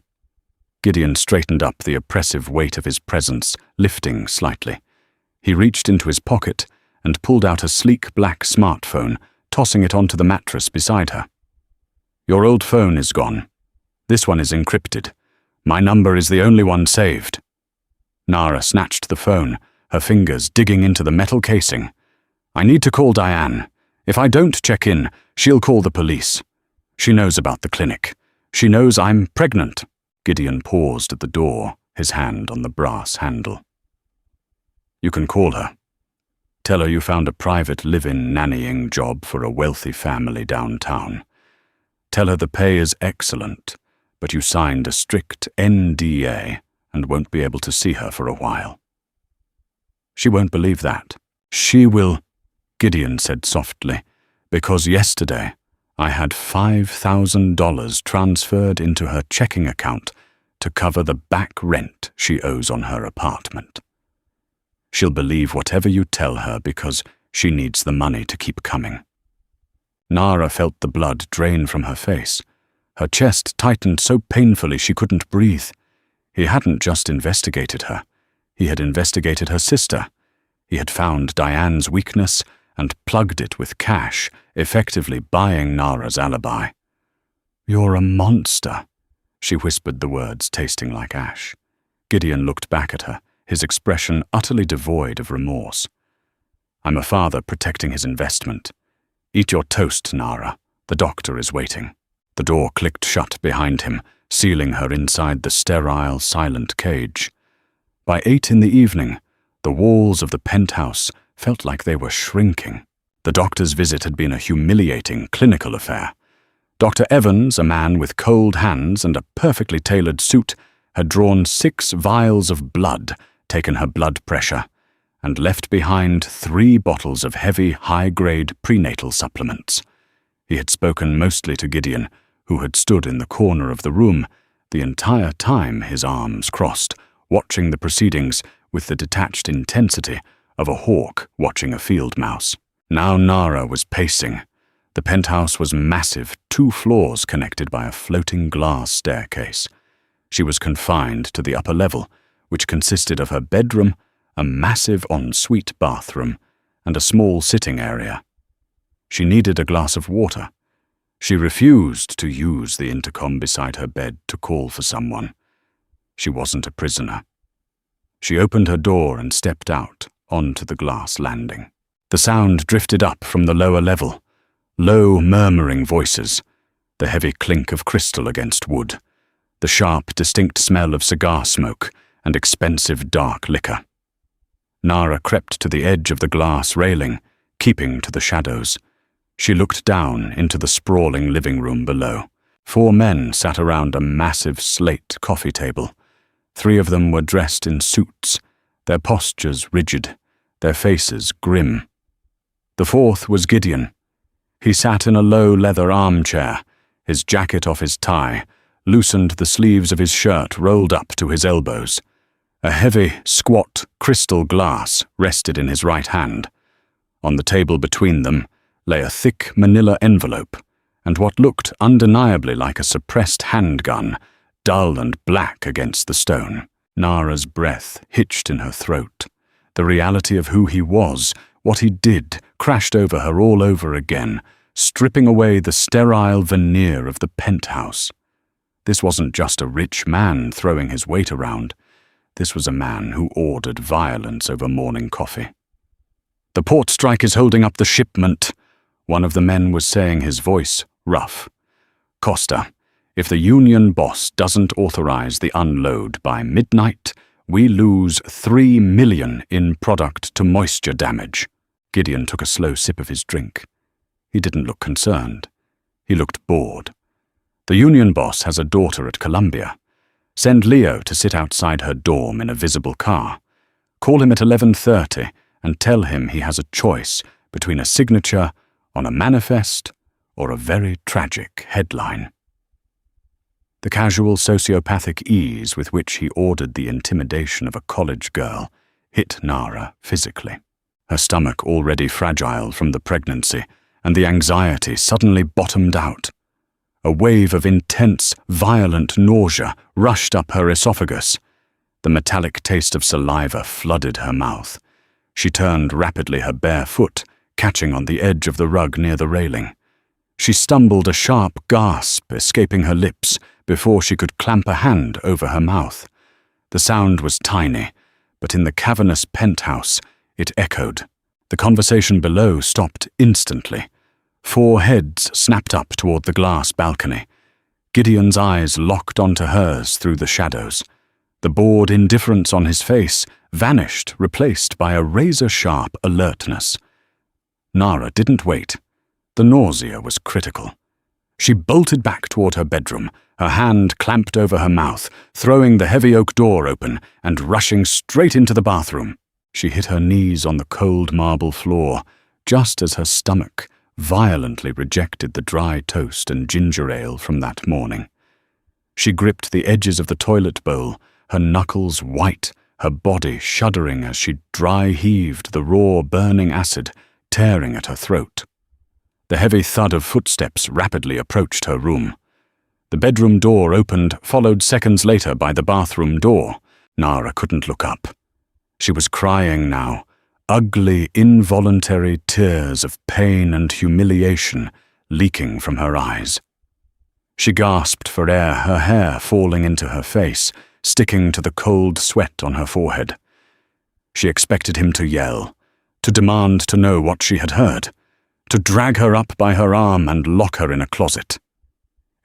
Gideon straightened up, the oppressive weight of his presence lifting slightly. He reached into his pocket and pulled out a sleek black smartphone, tossing it onto the mattress beside her. "Your old phone is gone. This one is encrypted. My number is the only one saved." Nara snatched the phone, her fingers digging into the metal casing. "I need to call Diane. If I don't check in, she'll call the police. She knows about the clinic. She knows I'm pregnant." Gideon paused at the door, his hand on the brass handle. "You can call her. Tell her you found a private live-in nannying job for a wealthy family downtown. Tell her the pay is excellent, but you signed a strict NDA and won't be able to see her for a while." "She won't believe that." "She will," Gideon said softly, "because yesterday I had $5,000 transferred into her checking account to cover the back rent she owes on her apartment. She'll believe whatever you tell her because she needs the money to keep coming." Nara felt the blood drain from her face. Her chest tightened so painfully she couldn't breathe. He hadn't just investigated her. He had investigated her sister. He had found Diane's weakness and plugged it with cash, effectively buying Nara's alibi. "You're a monster," she whispered the words tasting like ash. Gideon looked back at her, his expression utterly devoid of remorse. "I'm a father protecting his investment. Eat your toast, Nara. The doctor is waiting." The door clicked shut behind him, sealing her inside the sterile, silent cage. By 8 in the evening, the walls of the penthouse felt like they were shrinking. The doctor's visit had been a humiliating clinical affair. Dr. Evans, a man with cold hands and a perfectly tailored suit, had drawn 6 vials of blood, taken her blood pressure, and left behind 3 bottles of heavy, high-grade prenatal supplements. He had spoken mostly to Gideon, who had stood in the corner of the room, the entire time his arms crossed, watching the proceedings with the detached intensity of a hawk watching a field mouse. Now Nara was pacing. The penthouse was massive, 2 floors connected by a floating glass staircase. She was confined to the upper level, which consisted of her bedroom, a massive ensuite bathroom, and a small sitting area. She needed a glass of water. She refused to use the intercom beside her bed to call for someone. She wasn't a prisoner. She opened her door and stepped out onto the glass landing. The sound drifted up from the lower level, low, murmuring voices, the heavy clink of crystal against wood, the sharp, distinct smell of cigar smoke and expensive dark liquor. Nara crept to the edge of the glass railing, keeping to the shadows. She looked down into the sprawling living room below. 4 men sat around a massive slate coffee table. 3 of them were dressed in suits, their postures rigid, their faces grim. The 4th was Gideon. He sat in a low leather armchair, his jacket off his tie, loosened the sleeves of his shirt rolled up to his elbows. A heavy, squat crystal glass rested in his right hand. On the table between them lay a thick manila envelope and what looked undeniably like a suppressed handgun, dull and black against the stone. Nara's breath hitched in her throat. The reality of who he was, what he did, crashed over her all over again, stripping away the sterile veneer of the penthouse. This wasn't just a rich man throwing his weight around. This was a man who ordered violence over morning coffee. "The port strike is holding up the shipment," one of the men was saying, his voice rough. "Costa, if the union boss doesn't authorize the unload by midnight, we lose $3 million in product-to-moisture damage." Gideon took a slow sip of his drink. He didn't look concerned. He looked bored. "The union boss has a daughter at Columbia. Send Leo to sit outside her dorm in a visible car. Call him at 11:30 and tell him he has a choice between a signature on a manifest or a very tragic headline." The casual sociopathic ease with which he ordered the intimidation of a college girl hit Nara physically. Her stomach, already fragile from the pregnancy, and the anxiety suddenly bottomed out. A wave of intense, violent nausea rushed up her esophagus. The metallic taste of saliva flooded her mouth. She turned rapidly her bare foot, catching on the edge of the rug near the railing. She stumbled, a sharp gasp escaping her lips before she could clamp a hand over her mouth. The sound was tiny, but in the cavernous penthouse it echoed. The conversation below stopped instantly. 4 heads snapped up toward the glass balcony. Gideon's eyes locked onto hers through the shadows. The bored indifference on his face vanished, replaced by a razor-sharp alertness. Nara didn't wait. The nausea was critical. She bolted back toward her bedroom, her hand clamped over her mouth, throwing the heavy oak door open and rushing straight into the bathroom. She hit her knees on the cold marble floor, just as her stomach violently rejected the dry toast and ginger ale from that morning. She gripped the edges of the toilet bowl, her knuckles white, her body shuddering as she dry-heaved the raw, burning acid tearing at her throat. The heavy thud of footsteps rapidly approached her room. The bedroom door opened, followed seconds later by the bathroom door. Nara couldn't look up. She was crying now, ugly, involuntary tears of pain and humiliation leaking from her eyes. She gasped for air, her hair falling into her face, sticking to the cold sweat on her forehead. She expected him to yell, to demand to know what she had heard, to drag her up by her arm and lock her in a closet.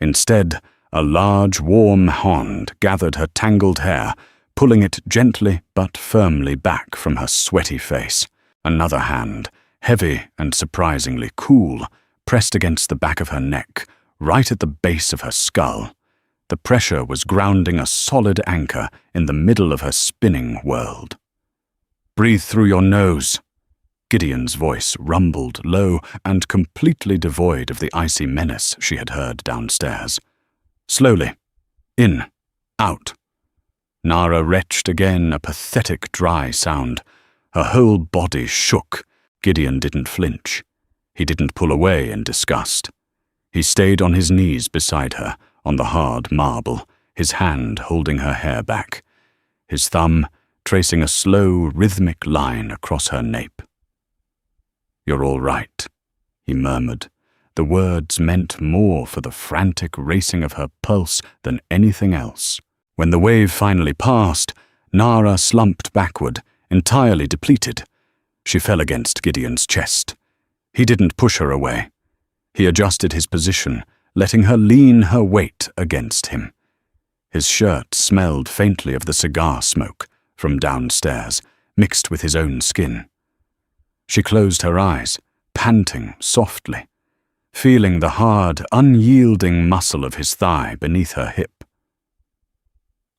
Instead, a large, warm hand gathered her tangled hair, pulling it gently but firmly back from her sweaty face. Another hand, heavy and surprisingly cool, pressed against the back of her neck, right at the base of her skull. The pressure was grounding a solid anchor in the middle of her spinning world. "Breathe through your nose." Gideon's voice rumbled low and completely devoid of the icy menace she had heard downstairs. "Slowly. In. Out." Nara retched again, a pathetic dry sound. Her whole body shook. Gideon didn't flinch. He didn't pull away in disgust. He stayed on his knees beside her, on the hard marble, his hand holding her hair back, his thumb tracing a slow, rhythmic line across her nape. "You're all right," he murmured. The words meant more for the frantic racing of her pulse than anything else. When the wave finally passed, Nara slumped backward, entirely depleted. She fell against Gideon's chest. He didn't push her away. He adjusted his position, letting her lean her weight against him. His shirt smelled faintly of the cigar smoke from downstairs, mixed with his own skin. She closed her eyes, panting softly, feeling the hard, unyielding muscle of his thigh beneath her hip.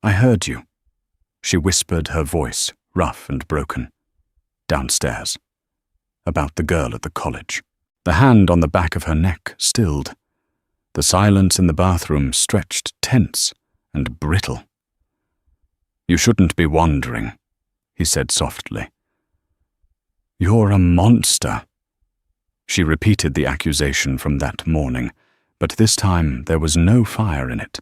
"I heard you," she whispered, her voice rough and broken. "Downstairs. About the girl at the college." The hand on the back of her neck stilled. The silence in the bathroom stretched tense and brittle. "You shouldn't be wandering," he said softly. "You're a monster." She repeated the accusation from that morning, but this time there was no fire in it.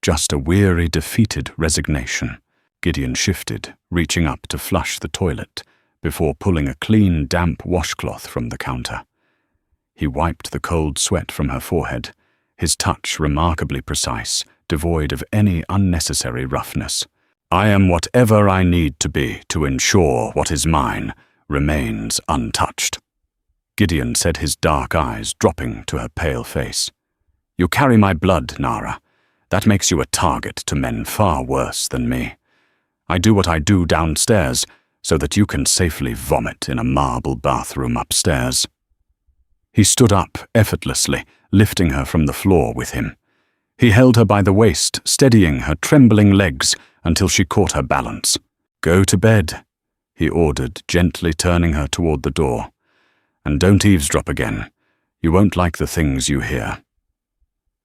Just a weary, defeated resignation. Gideon shifted, reaching up to flush the toilet, before pulling a clean, damp washcloth from the counter. He wiped the cold sweat from her forehead, his touch remarkably precise, devoid of any unnecessary roughness. "I am whatever I need to be to ensure what is mine remains untouched." Gideon said, his dark eyes dropping to her pale face. "You carry my blood, Nara. That makes you a target to men far worse than me. I do what I do downstairs so that you can safely vomit in a marble bathroom upstairs." He stood up effortlessly, lifting her from the floor with him. He held her by the waist, steadying her trembling legs until she caught her balance. "Go to bed," he ordered, gently turning her toward the door. "And don't eavesdrop again. You won't like the things you hear."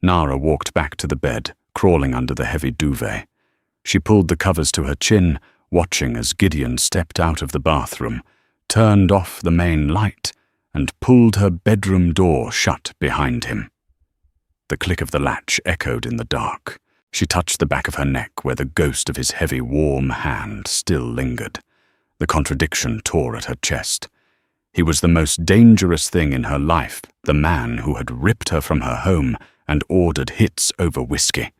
Nara walked back to the bed, crawling under the heavy duvet. She pulled the covers to her chin, watching as Gideon stepped out of the bathroom, turned off the main light, and pulled her bedroom door shut behind him. The click of the latch echoed in the dark. She touched the back of her neck where the ghost of his heavy, warm hand still lingered. The contradiction tore at her chest. He was the most dangerous thing in her life, the man who had ripped her from her home and ordered hits over whiskey.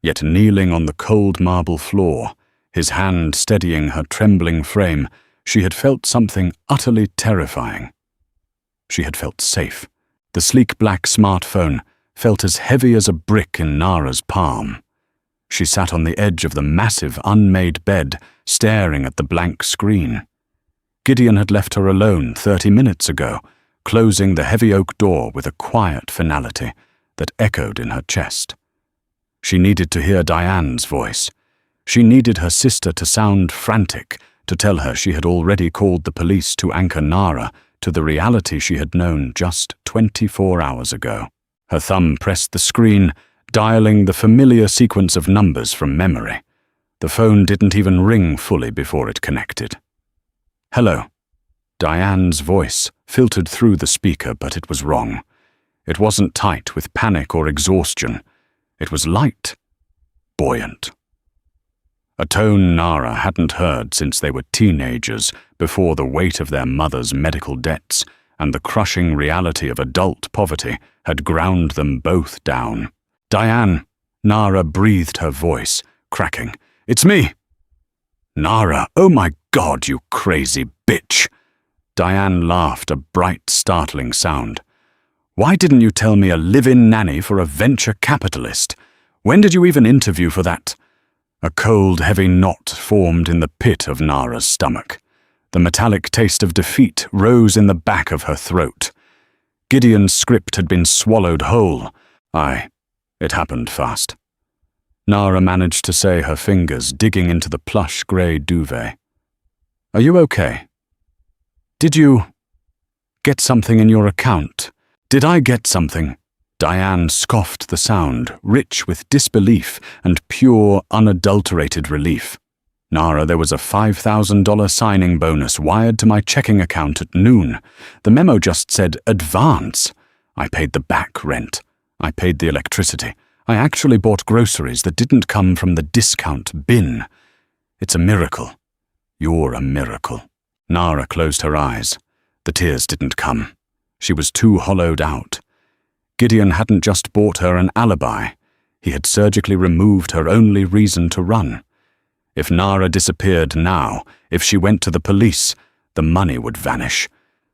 Yet kneeling on the cold marble floor, his hand steadying her trembling frame, she had felt something utterly terrifying. She had felt safe. The sleek black smartphone felt as heavy as a brick in Nara's palm. She sat on the edge of the massive, unmade bed, staring at the blank screen. Gideon had left her alone 30 minutes ago, closing the heavy oak door with a quiet finality that echoed in her chest. She needed to hear Diane's voice. She needed her sister to sound frantic, to tell her she had already called the police to anchor Nara to the reality she had known just 24 hours ago. Her thumb pressed the screen, dialing the familiar sequence of numbers from memory. The phone didn't even ring fully before it connected. "Hello." Diane's voice filtered through the speaker, but it was wrong. It wasn't tight with panic or exhaustion. It was light, buoyant. A tone Nara hadn't heard since they were teenagers, before the weight of their mother's medical debts and the crushing reality of adult poverty had ground them both down. "Diane," Nara breathed, her voice cracking. "It's me." "Nara, oh my God, you crazy bitch." Diane laughed, a bright, startling sound. "Why didn't you tell me a live-in nanny for a venture capitalist? When did you even interview for that?" A cold, heavy knot formed in the pit of Nara's stomach. The metallic taste of defeat rose in the back of her throat. Gideon's script had been swallowed whole. It happened fast. Nara managed to say, her fingers digging into the plush grey duvet. "Are you okay? Did you get something in your account? Did I get something?" Diane scoffed the sound, rich with disbelief and pure, unadulterated relief. "Nara, there was a $5,000 signing bonus wired to my checking account at noon. The memo just said advance. I paid the back rent. I paid the electricity. I actually bought groceries that didn't come from the discount bin. It's a miracle. You're a miracle." Nara closed her eyes. The tears didn't come. She was too hollowed out. Gideon hadn't just bought her an alibi. He had surgically removed her only reason to run. If Nara disappeared now, if she went to the police, the money would vanish.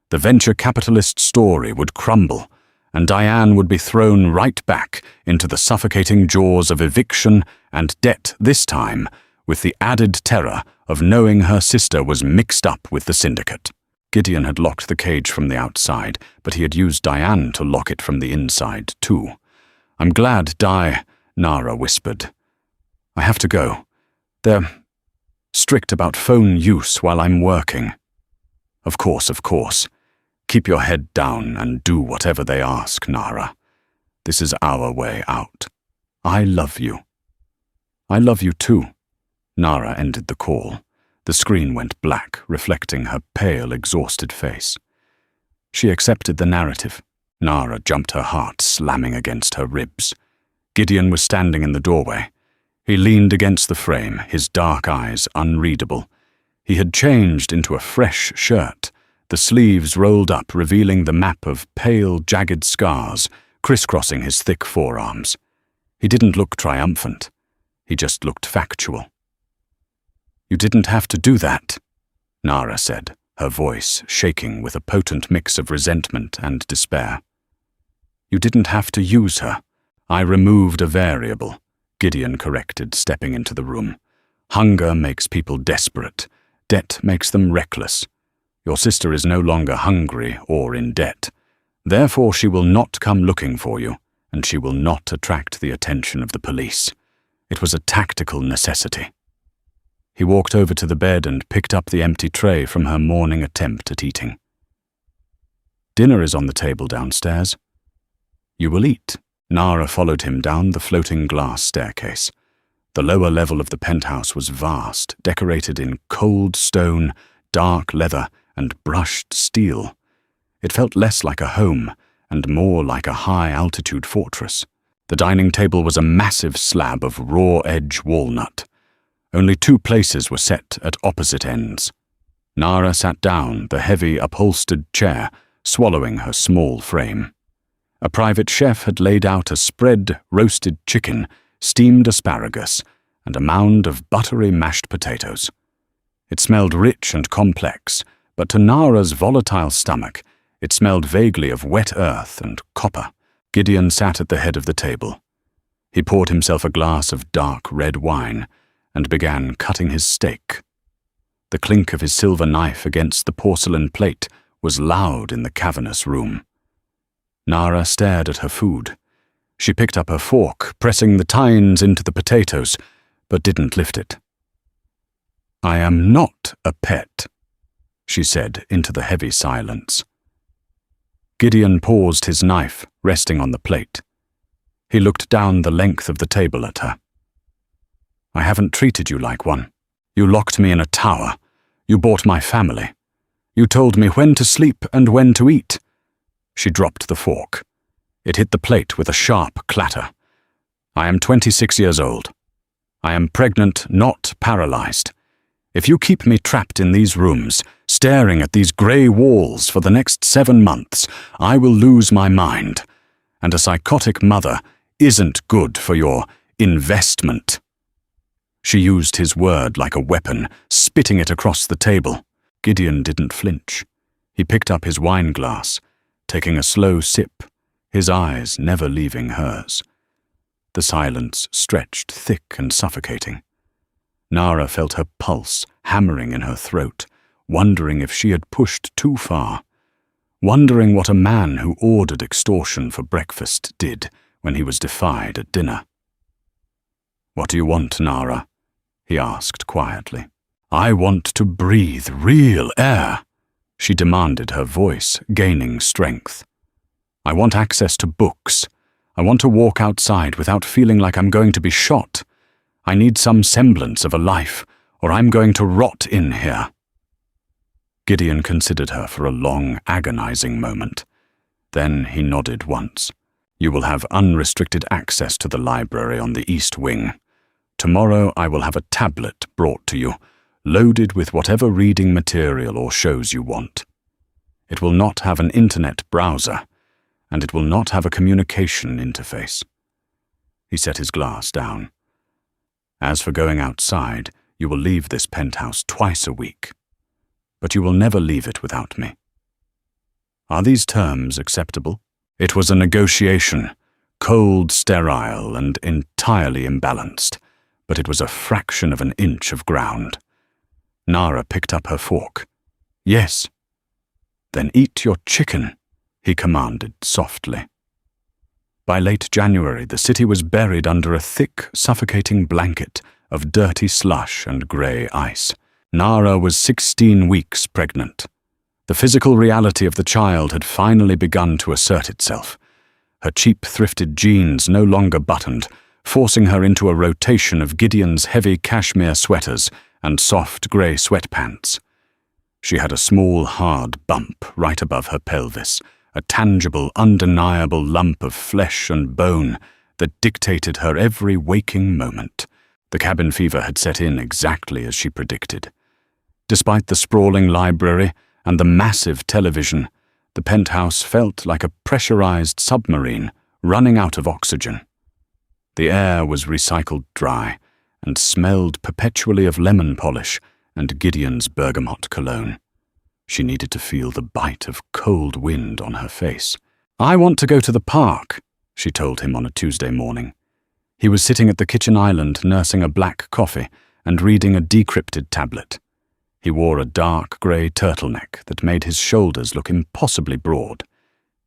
The venture capitalist story would crumble, and Diane would be thrown right back into the suffocating jaws of eviction and debt, this time with the added terror of knowing her sister was mixed up with the syndicate. Gideon had locked the cage from the outside, but he had used Diane to lock it from the inside, too. "I'm glad Nara whispered. "I have to go. They're strict about phone use while I'm working." Of course. Keep your head down and do whatever they ask, Nara. This is our way out. I love you." "I love you too." Nara ended the call. The screen went black, reflecting her pale, exhausted face. She accepted the narrative. Nara jumped, her heart slamming against her ribs. Gideon was standing in the doorway. He leaned against the frame, his dark eyes unreadable. He had changed into a fresh shirt, the sleeves rolled up, revealing the map of pale, jagged scars crisscrossing his thick forearms. He didn't look triumphant. He just looked factual. "You didn't have to do that," Nara said, her voice shaking with a potent mix of resentment and despair. "You didn't have to use her. I removed a variable," Gideon corrected, stepping into the room. "Hunger makes people desperate. Debt makes them reckless. Your sister is no longer hungry or in debt. Therefore she will not come looking for you, and she will not attract the attention of the police. It was a tactical necessity." He walked over to the bed and picked up the empty tray from her morning attempt at eating. "Dinner is on the table downstairs. You will eat." Nara followed him down the floating glass staircase. The lower level of the penthouse was vast, decorated in cold stone, dark leather, and brushed steel. It felt less like a home and more like a high-altitude fortress. The dining table was a massive slab of raw-edge walnut. Only 2 places were set at opposite ends. Nara sat down, the heavy, upholstered chair swallowing her small frame. A private chef had laid out a spread roasted chicken, steamed asparagus, and a mound of buttery mashed potatoes. It smelled rich and complex, but to Nara's volatile stomach, it smelled vaguely of wet earth and copper. Gideon sat at the head of the table. He poured himself a glass of dark red wine and began cutting his steak. The clink of his silver knife against the porcelain plate was loud in the cavernous room. Nara stared at her food. She picked up her fork, pressing the tines into the potatoes, but didn't lift it. "I am not a pet," she said into the heavy silence. Gideon paused, his knife resting on the plate. He looked down the length of the table at her. "I haven't treated you like one. You locked me in a tower. You bought my family. You told me when to sleep and when to eat." She dropped the fork. It hit the plate with a sharp clatter. "I am 26 years old. I am pregnant, not paralyzed. If you keep me trapped in these rooms, staring at these grey walls for the next 7 months, I will lose my mind. And a psychotic mother isn't good for your investment." She used his word like a weapon, spitting it across the table. Gideon didn't flinch. He picked up his wine glass, taking a slow sip, his eyes never leaving hers. The silence stretched thick and suffocating. Nara felt her pulse hammering in her throat, wondering if she had pushed too far, wondering what a man who ordered extortion for breakfast did when he was defied at dinner. "What do you want, Nara?" he asked quietly. "I want to breathe real air," she demanded, her voice gaining strength. "I want access to books. I want to walk outside without feeling like I'm going to be shot. I need some semblance of a life, or I'm going to rot in here." Gideon considered her for a long, agonizing moment. Then he nodded once. "You will have unrestricted access to the library on the East Wing. Tomorrow I will have a tablet brought to you, loaded with whatever reading material or shows you want. It will not have an internet browser, and it will not have a communication interface." He set his glass down. "As for going outside, you will leave this penthouse twice a week. But you will never leave it without me. Are these terms acceptable?" It was a negotiation, cold, sterile, and entirely imbalanced, but it was a fraction of an inch of ground. Nara picked up her fork. "Yes." "Then eat your chicken," he commanded softly. By late January, the city was buried under a thick, suffocating blanket of dirty slush and grey ice. Nara was 16 weeks pregnant. The physical reality of the child had finally begun to assert itself. Her cheap, thrifted jeans no longer buttoned, forcing her into a rotation of Gideon's heavy cashmere sweaters and soft grey sweatpants. She had a small, hard bump right above her pelvis, a tangible, undeniable lump of flesh and bone that dictated her every waking moment. The cabin fever had set in exactly as she predicted. Despite the sprawling library and the massive television, the penthouse felt like a pressurized submarine running out of oxygen. The air was recycled dry and smelled perpetually of lemon polish and Gideon's bergamot cologne. She needed to feel the bite of cold wind on her face. "I want to go to the park," she told him on a Tuesday morning. He was sitting at the kitchen island nursing a black coffee and reading a decrypted tablet. He wore a dark grey turtleneck that made his shoulders look impossibly broad.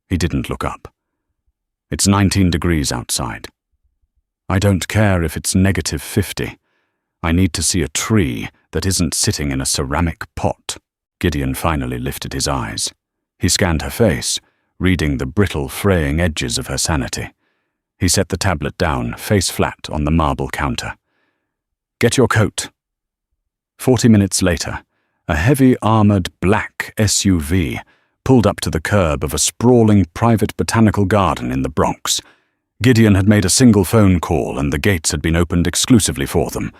He didn't look up. "It's 19 degrees outside. I don't care if it's -50. I need to see a tree that isn't sitting in a ceramic pot." Gideon finally lifted his eyes. He scanned her face, reading the brittle, fraying edges of her sanity. He set the tablet down, face flat on the marble counter. "Get your coat." 40 minutes later, a heavy armored black SUV pulled up to the curb of a sprawling private botanical garden in the Bronx. Gideon had made a single phone call and the gates had been opened exclusively for them.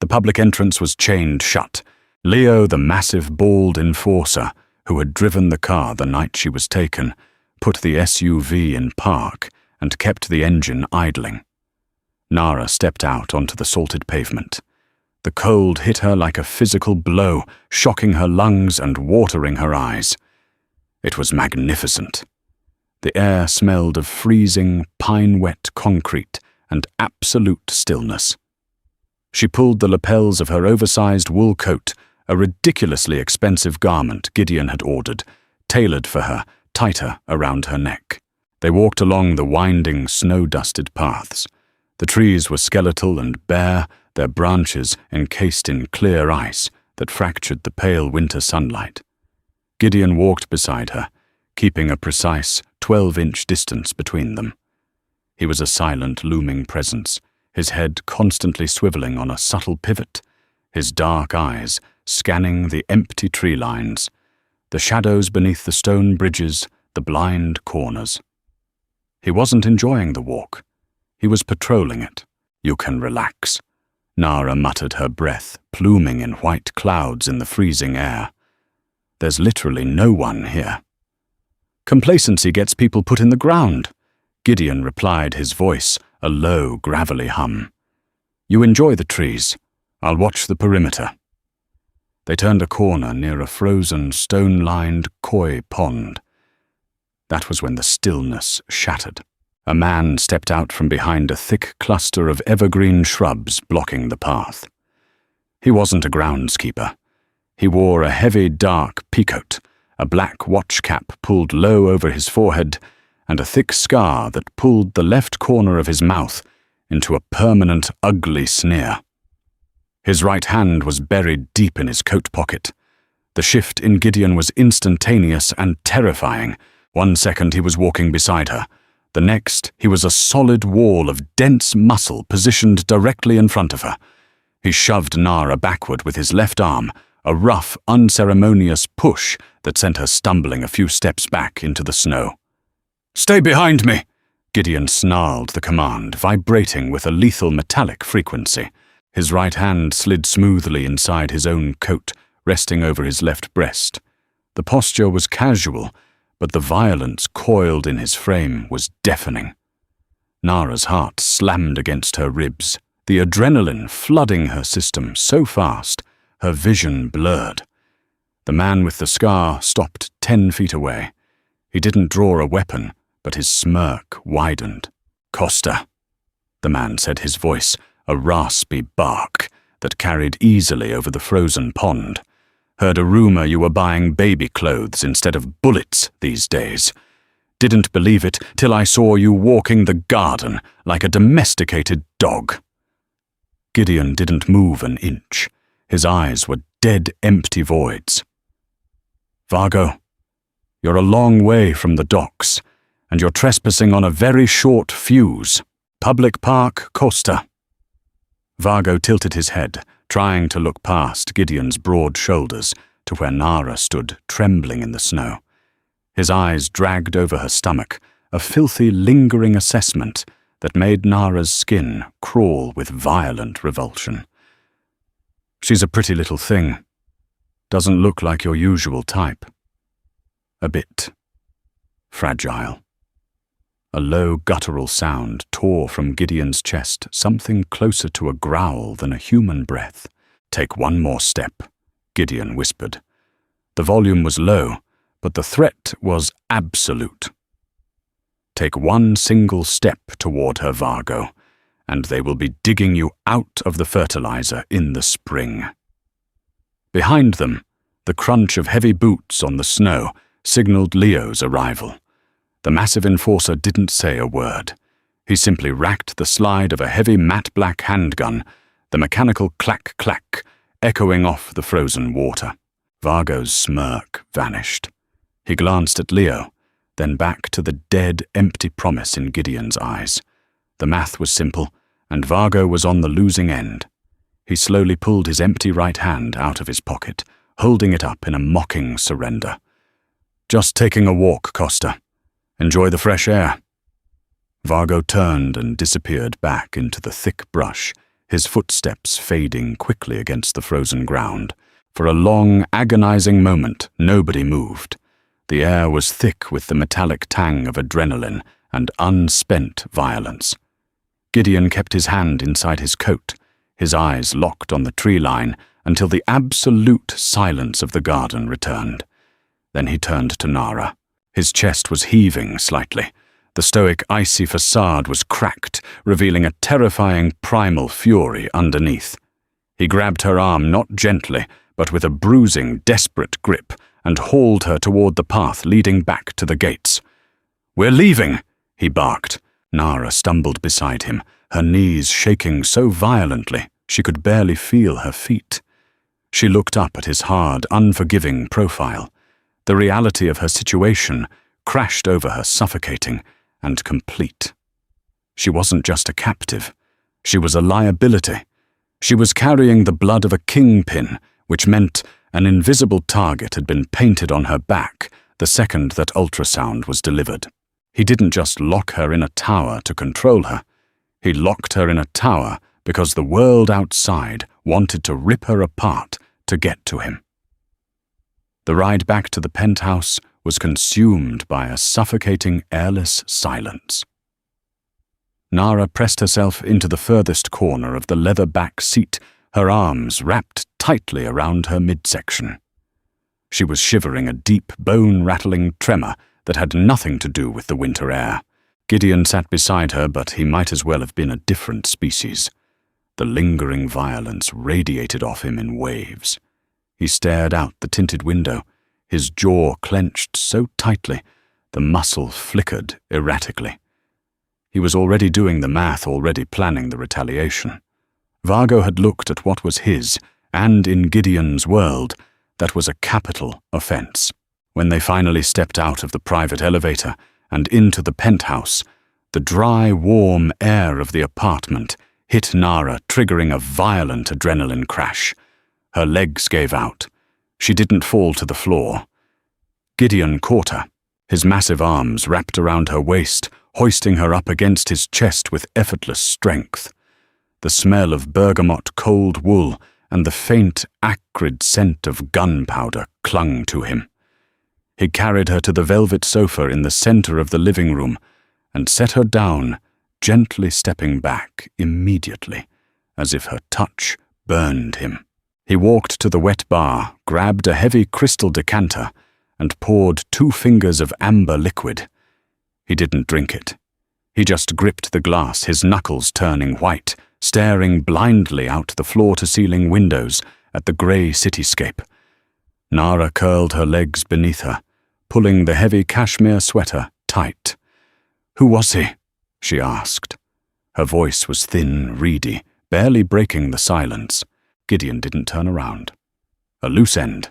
The public entrance was chained shut. Leo, the massive, bald enforcer, who had driven the car the night she was taken, put the SUV in park and kept the engine idling. Nara stepped out onto the salted pavement. The cold hit her like a physical blow, shocking her lungs and watering her eyes. It was magnificent. The air smelled of freezing, pine-wet concrete and absolute stillness. She pulled the lapels of her oversized wool coat, a ridiculously expensive garment Gideon had ordered, tailored for her, tighter around her neck. They walked along the winding, snow-dusted paths. The trees were skeletal and bare, their branches encased in clear ice that fractured the pale winter sunlight. Gideon walked beside her, keeping a precise 12-inch distance between them. He was a silent, looming presence, his head constantly swiveling on a subtle pivot, his dark eyes scanning the empty tree lines, the shadows beneath the stone bridges, the blind corners. He wasn't enjoying the walk. He was patrolling it. "You can relax," Nara muttered, her breath pluming in white clouds in the freezing air. "There's literally no one here." "Complacency gets people put in the ground," Gideon replied, his voice a low, gravelly hum. "You enjoy the trees. I'll watch the perimeter." They turned a corner near a frozen, stone-lined koi pond. That was when the stillness shattered. A man stepped out from behind a thick cluster of evergreen shrubs blocking the path. He wasn't a groundskeeper. He wore a heavy, dark peacoat, a black watch cap pulled low over his forehead, and a thick scar that pulled the left corner of his mouth into a permanent, ugly sneer. His right hand was buried deep in his coat pocket. The shift in Gideon was instantaneous and terrifying. 1 second he was walking beside her. The next, he was a solid wall of dense muscle positioned directly in front of her. He shoved Nara backward with his left arm, a rough, unceremonious push that sent her stumbling a few steps back into the snow. "Stay behind me!" Gideon snarled the command, vibrating with a lethal metallic frequency. His right hand slid smoothly inside his own coat, resting over his left breast. The posture was casual, but the violence coiled in his frame was deafening. Nara's heart slammed against her ribs, the adrenaline flooding her system so fast, her vision blurred. The man with the scar stopped 10 feet away. He didn't draw a weapon, but his smirk widened. "Costa," the man said, his voice a raspy bark that carried easily over the frozen pond. "Heard a rumor you were buying baby clothes instead of bullets these days. Didn't believe it till I saw you walking the garden like a domesticated dog." Gideon didn't move an inch. His eyes were dead empty voids. "Vargo, you're a long way from the docks, and you're trespassing on a very short fuse. Public Park, Costa." Vargo tilted his head, trying to look past Gideon's broad shoulders to where Nara stood trembling in the snow. His eyes dragged over her stomach, a filthy, lingering assessment that made Nara's skin crawl with violent revulsion. "She's a pretty little thing. Doesn't look like your usual type. A bit fragile." A low, guttural sound tore from Gideon's chest, something closer to a growl than a human breath. "Take one more step," Gideon whispered. The volume was low, but the threat was absolute. "Take one single step toward her, Vargo, and they will be digging you out of the fertilizer in the spring." Behind them, the crunch of heavy boots on the snow signaled Leo's arrival. The massive enforcer didn't say a word. He simply racked the slide of a heavy matte black handgun, the mechanical clack-clack echoing off the frozen water. Vargo's smirk vanished. He glanced at Leo, then back to the dead, empty promise in Gideon's eyes. The math was simple, and Vargo was on the losing end. He slowly pulled his empty right hand out of his pocket, holding it up in a mocking surrender. "Just taking a walk, Costa. Enjoy the fresh air." Vargo turned and disappeared back into the thick brush, his footsteps fading quickly against the frozen ground. For a long, agonizing moment, nobody moved. The air was thick with the metallic tang of adrenaline and unspent violence. Gideon kept his hand inside his coat, his eyes locked on the tree line until the absolute silence of the garden returned. Then he turned to Nara. His chest was heaving slightly. The stoic, icy facade was cracked, revealing a terrifying primal fury underneath. He grabbed her arm not gently, but with a bruising, desperate grip, and hauled her toward the path leading back to the gates. "We're leaving," he barked. Nara stumbled beside him, her knees shaking so violently she could barely feel her feet. She looked up at his hard, unforgiving profile. The reality of her situation crashed over her, suffocating and complete. She wasn't just a captive. She was a liability. She was carrying the blood of a kingpin, which meant an invisible target had been painted on her back the second that ultrasound was delivered. He didn't just lock her in a tower to control her. He locked her in a tower because the world outside wanted to rip her apart to get to him. The ride back to the penthouse was consumed by a suffocating, airless silence. Nara pressed herself into the furthest corner of the leather back seat, her arms wrapped tightly around her midsection. She was shivering a deep, bone-rattling tremor that had nothing to do with the winter air. Gideon sat beside her, but he might as well have been a different species. The lingering violence radiated off him in waves. He stared out the tinted window, his jaw clenched so tightly the muscle flickered erratically. He was already doing the math, already planning the retaliation. Vargo had looked at what was his, and in Gideon's world, that was a capital offense. When they finally stepped out of the private elevator and into the penthouse, the dry, warm air of the apartment hit Nara, triggering a violent adrenaline crash. Her legs gave out. She didn't fall to the floor. Gideon caught her, his massive arms wrapped around her waist, hoisting her up against his chest with effortless strength. The smell of bergamot cold wool and the faint, acrid scent of gunpowder clung to him. He carried her to the velvet sofa in the center of the living room and set her down, gently stepping back immediately, as if her touch burned him. He walked to the wet bar, grabbed a heavy crystal decanter, and poured 2 fingers of amber liquid. He didn't drink it. He just gripped the glass, his knuckles turning white, staring blindly out the floor-to-ceiling windows at the grey cityscape. Nara curled her legs beneath her, pulling the heavy cashmere sweater tight. "Who was he?" she asked. Her voice was thin, reedy, barely breaking the silence. Gideon didn't turn around. "A loose end.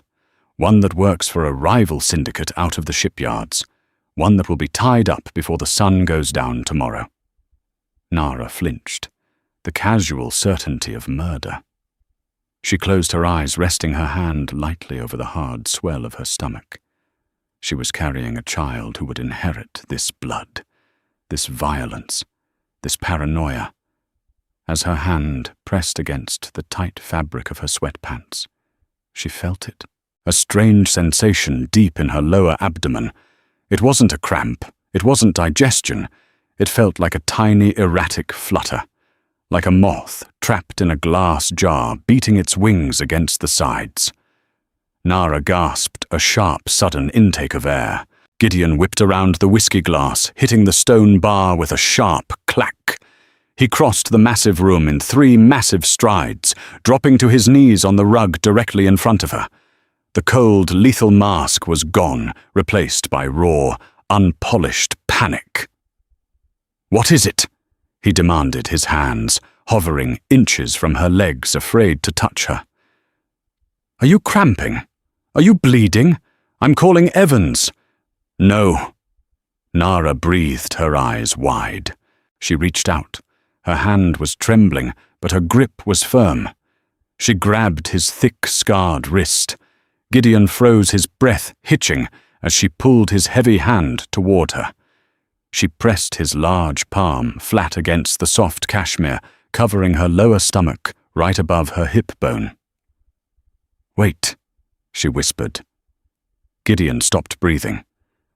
One that works for a rival syndicate out of the shipyards. One that will be tied up before the sun goes down tomorrow." Nara flinched. The casual certainty of murder. She closed her eyes, resting her hand lightly over the hard swell of her stomach. She was carrying a child who would inherit this blood, this violence, this paranoia. As her hand pressed against the tight fabric of her sweatpants, she felt it, a strange sensation deep in her lower abdomen. It wasn't a cramp, it wasn't digestion. It felt like a tiny, erratic flutter, like a moth trapped in a glass jar, beating its wings against the sides. Nara gasped a sharp, sudden intake of air. Gideon whipped around the whiskey glass, hitting the stone bar with a sharp clack. He crossed the massive room in 3 massive strides, dropping to his knees on the rug directly in front of her. The cold, lethal mask was gone, replaced by raw, unpolished panic. "What is it?" he demanded, his hands hovering inches from her legs, afraid to touch her. "Are you cramping? Are you bleeding? I'm calling Evans." "No." Nara breathed, her eyes wide. She reached out. Her hand was trembling, but her grip was firm. She grabbed his thick, scarred wrist. Gideon froze, his breath hitching as she pulled his heavy hand toward her. She pressed his large palm flat against the soft cashmere, covering her lower stomach right above her hip bone. "Wait," she whispered. Gideon stopped breathing.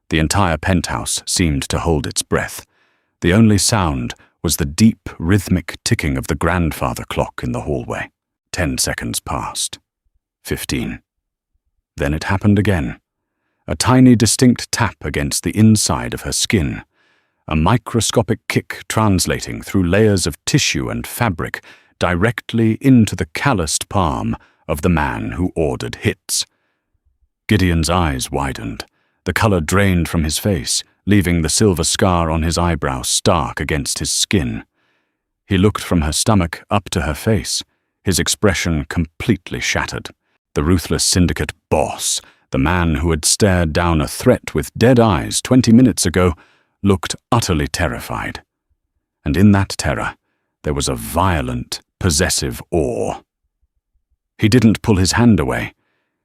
The entire penthouse seemed to hold its breath. The only sound was the deep, rhythmic ticking of the grandfather clock in the hallway. 10 seconds passed. 15. Then it happened again. A tiny, distinct tap against the inside of her skin. A microscopic kick translating through layers of tissue and fabric directly into the calloused palm of the man who ordered hits. Gideon's eyes widened. The color drained from his face, leaving the silver scar on his eyebrow stark against his skin. He looked from her stomach up to her face, his expression completely shattered. The ruthless syndicate boss, the man who had stared down a threat with dead eyes 20 minutes ago, looked utterly terrified. And in that terror, there was a violent, possessive awe. He didn't pull his hand away.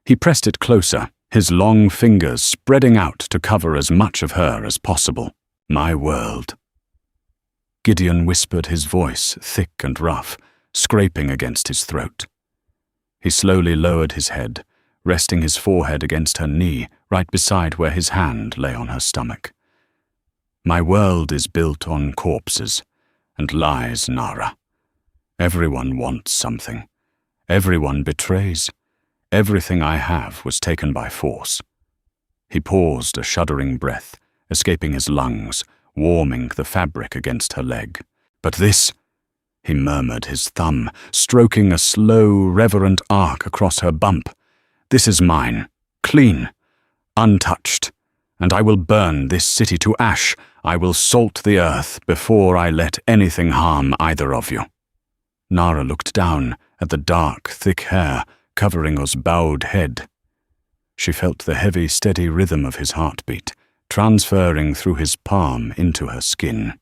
He pressed it closer, his long fingers spreading out to cover as much of her as possible. My world. Gideon whispered, his voice thick and rough, scraping against his throat. He slowly lowered his head, resting his forehead against her knee, right beside where his hand lay on her stomach. My world is built on corpses and lies, Nara. Everyone wants something. Everyone betrays. Everything I have was taken by force. He paused, a shuddering breath, escaping his lungs, warming the fabric against her leg. But this, he murmured, his thumb stroking a slow, reverent arc across her bump. This is mine, clean, untouched, and I will burn this city to ash. I will salt the earth before I let anything harm either of you. Nara looked down at the dark, thick hair covering his bowed head. She felt the heavy, steady rhythm of his heartbeat, transferring through his palm into her skin.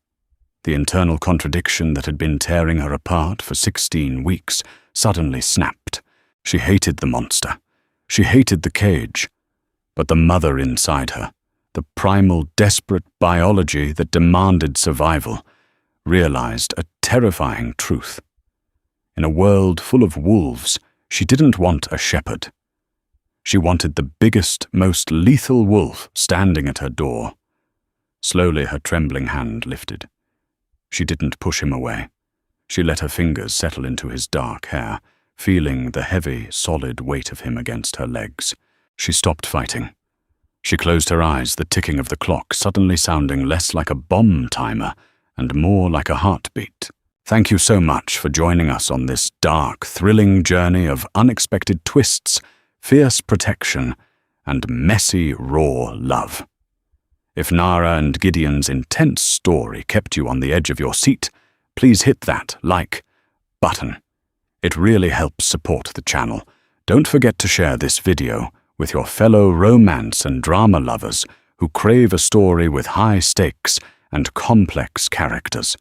The internal contradiction that had been tearing her apart for 16 weeks suddenly snapped. She hated the monster. She hated the cage. But the mother inside her, the primal, desperate biology that demanded survival, realized a terrifying truth. In a world full of wolves, she didn't want a shepherd. She wanted the biggest, most lethal wolf standing at her door. Slowly her trembling hand lifted. She didn't push him away. She let her fingers settle into his dark hair, feeling the heavy, solid weight of him against her legs. She stopped fighting. She closed her eyes, the ticking of the clock suddenly sounding less like a bomb timer and more like a heartbeat. Thank you so much for joining us on this dark, thrilling journey of unexpected twists, fierce protection, and messy, raw love. If Nara and Gideon's intense story kept you on the edge of your seat, please hit that like button. It really helps support the channel. Don't forget to share this video with your fellow romance and drama lovers who crave a story with high stakes and complex characters.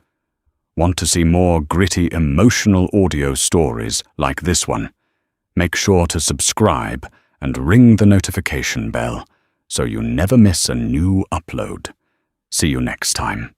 Want to see more gritty, emotional audio stories like this one? Make sure to subscribe and ring the notification bell so you never miss a new upload. See you next time.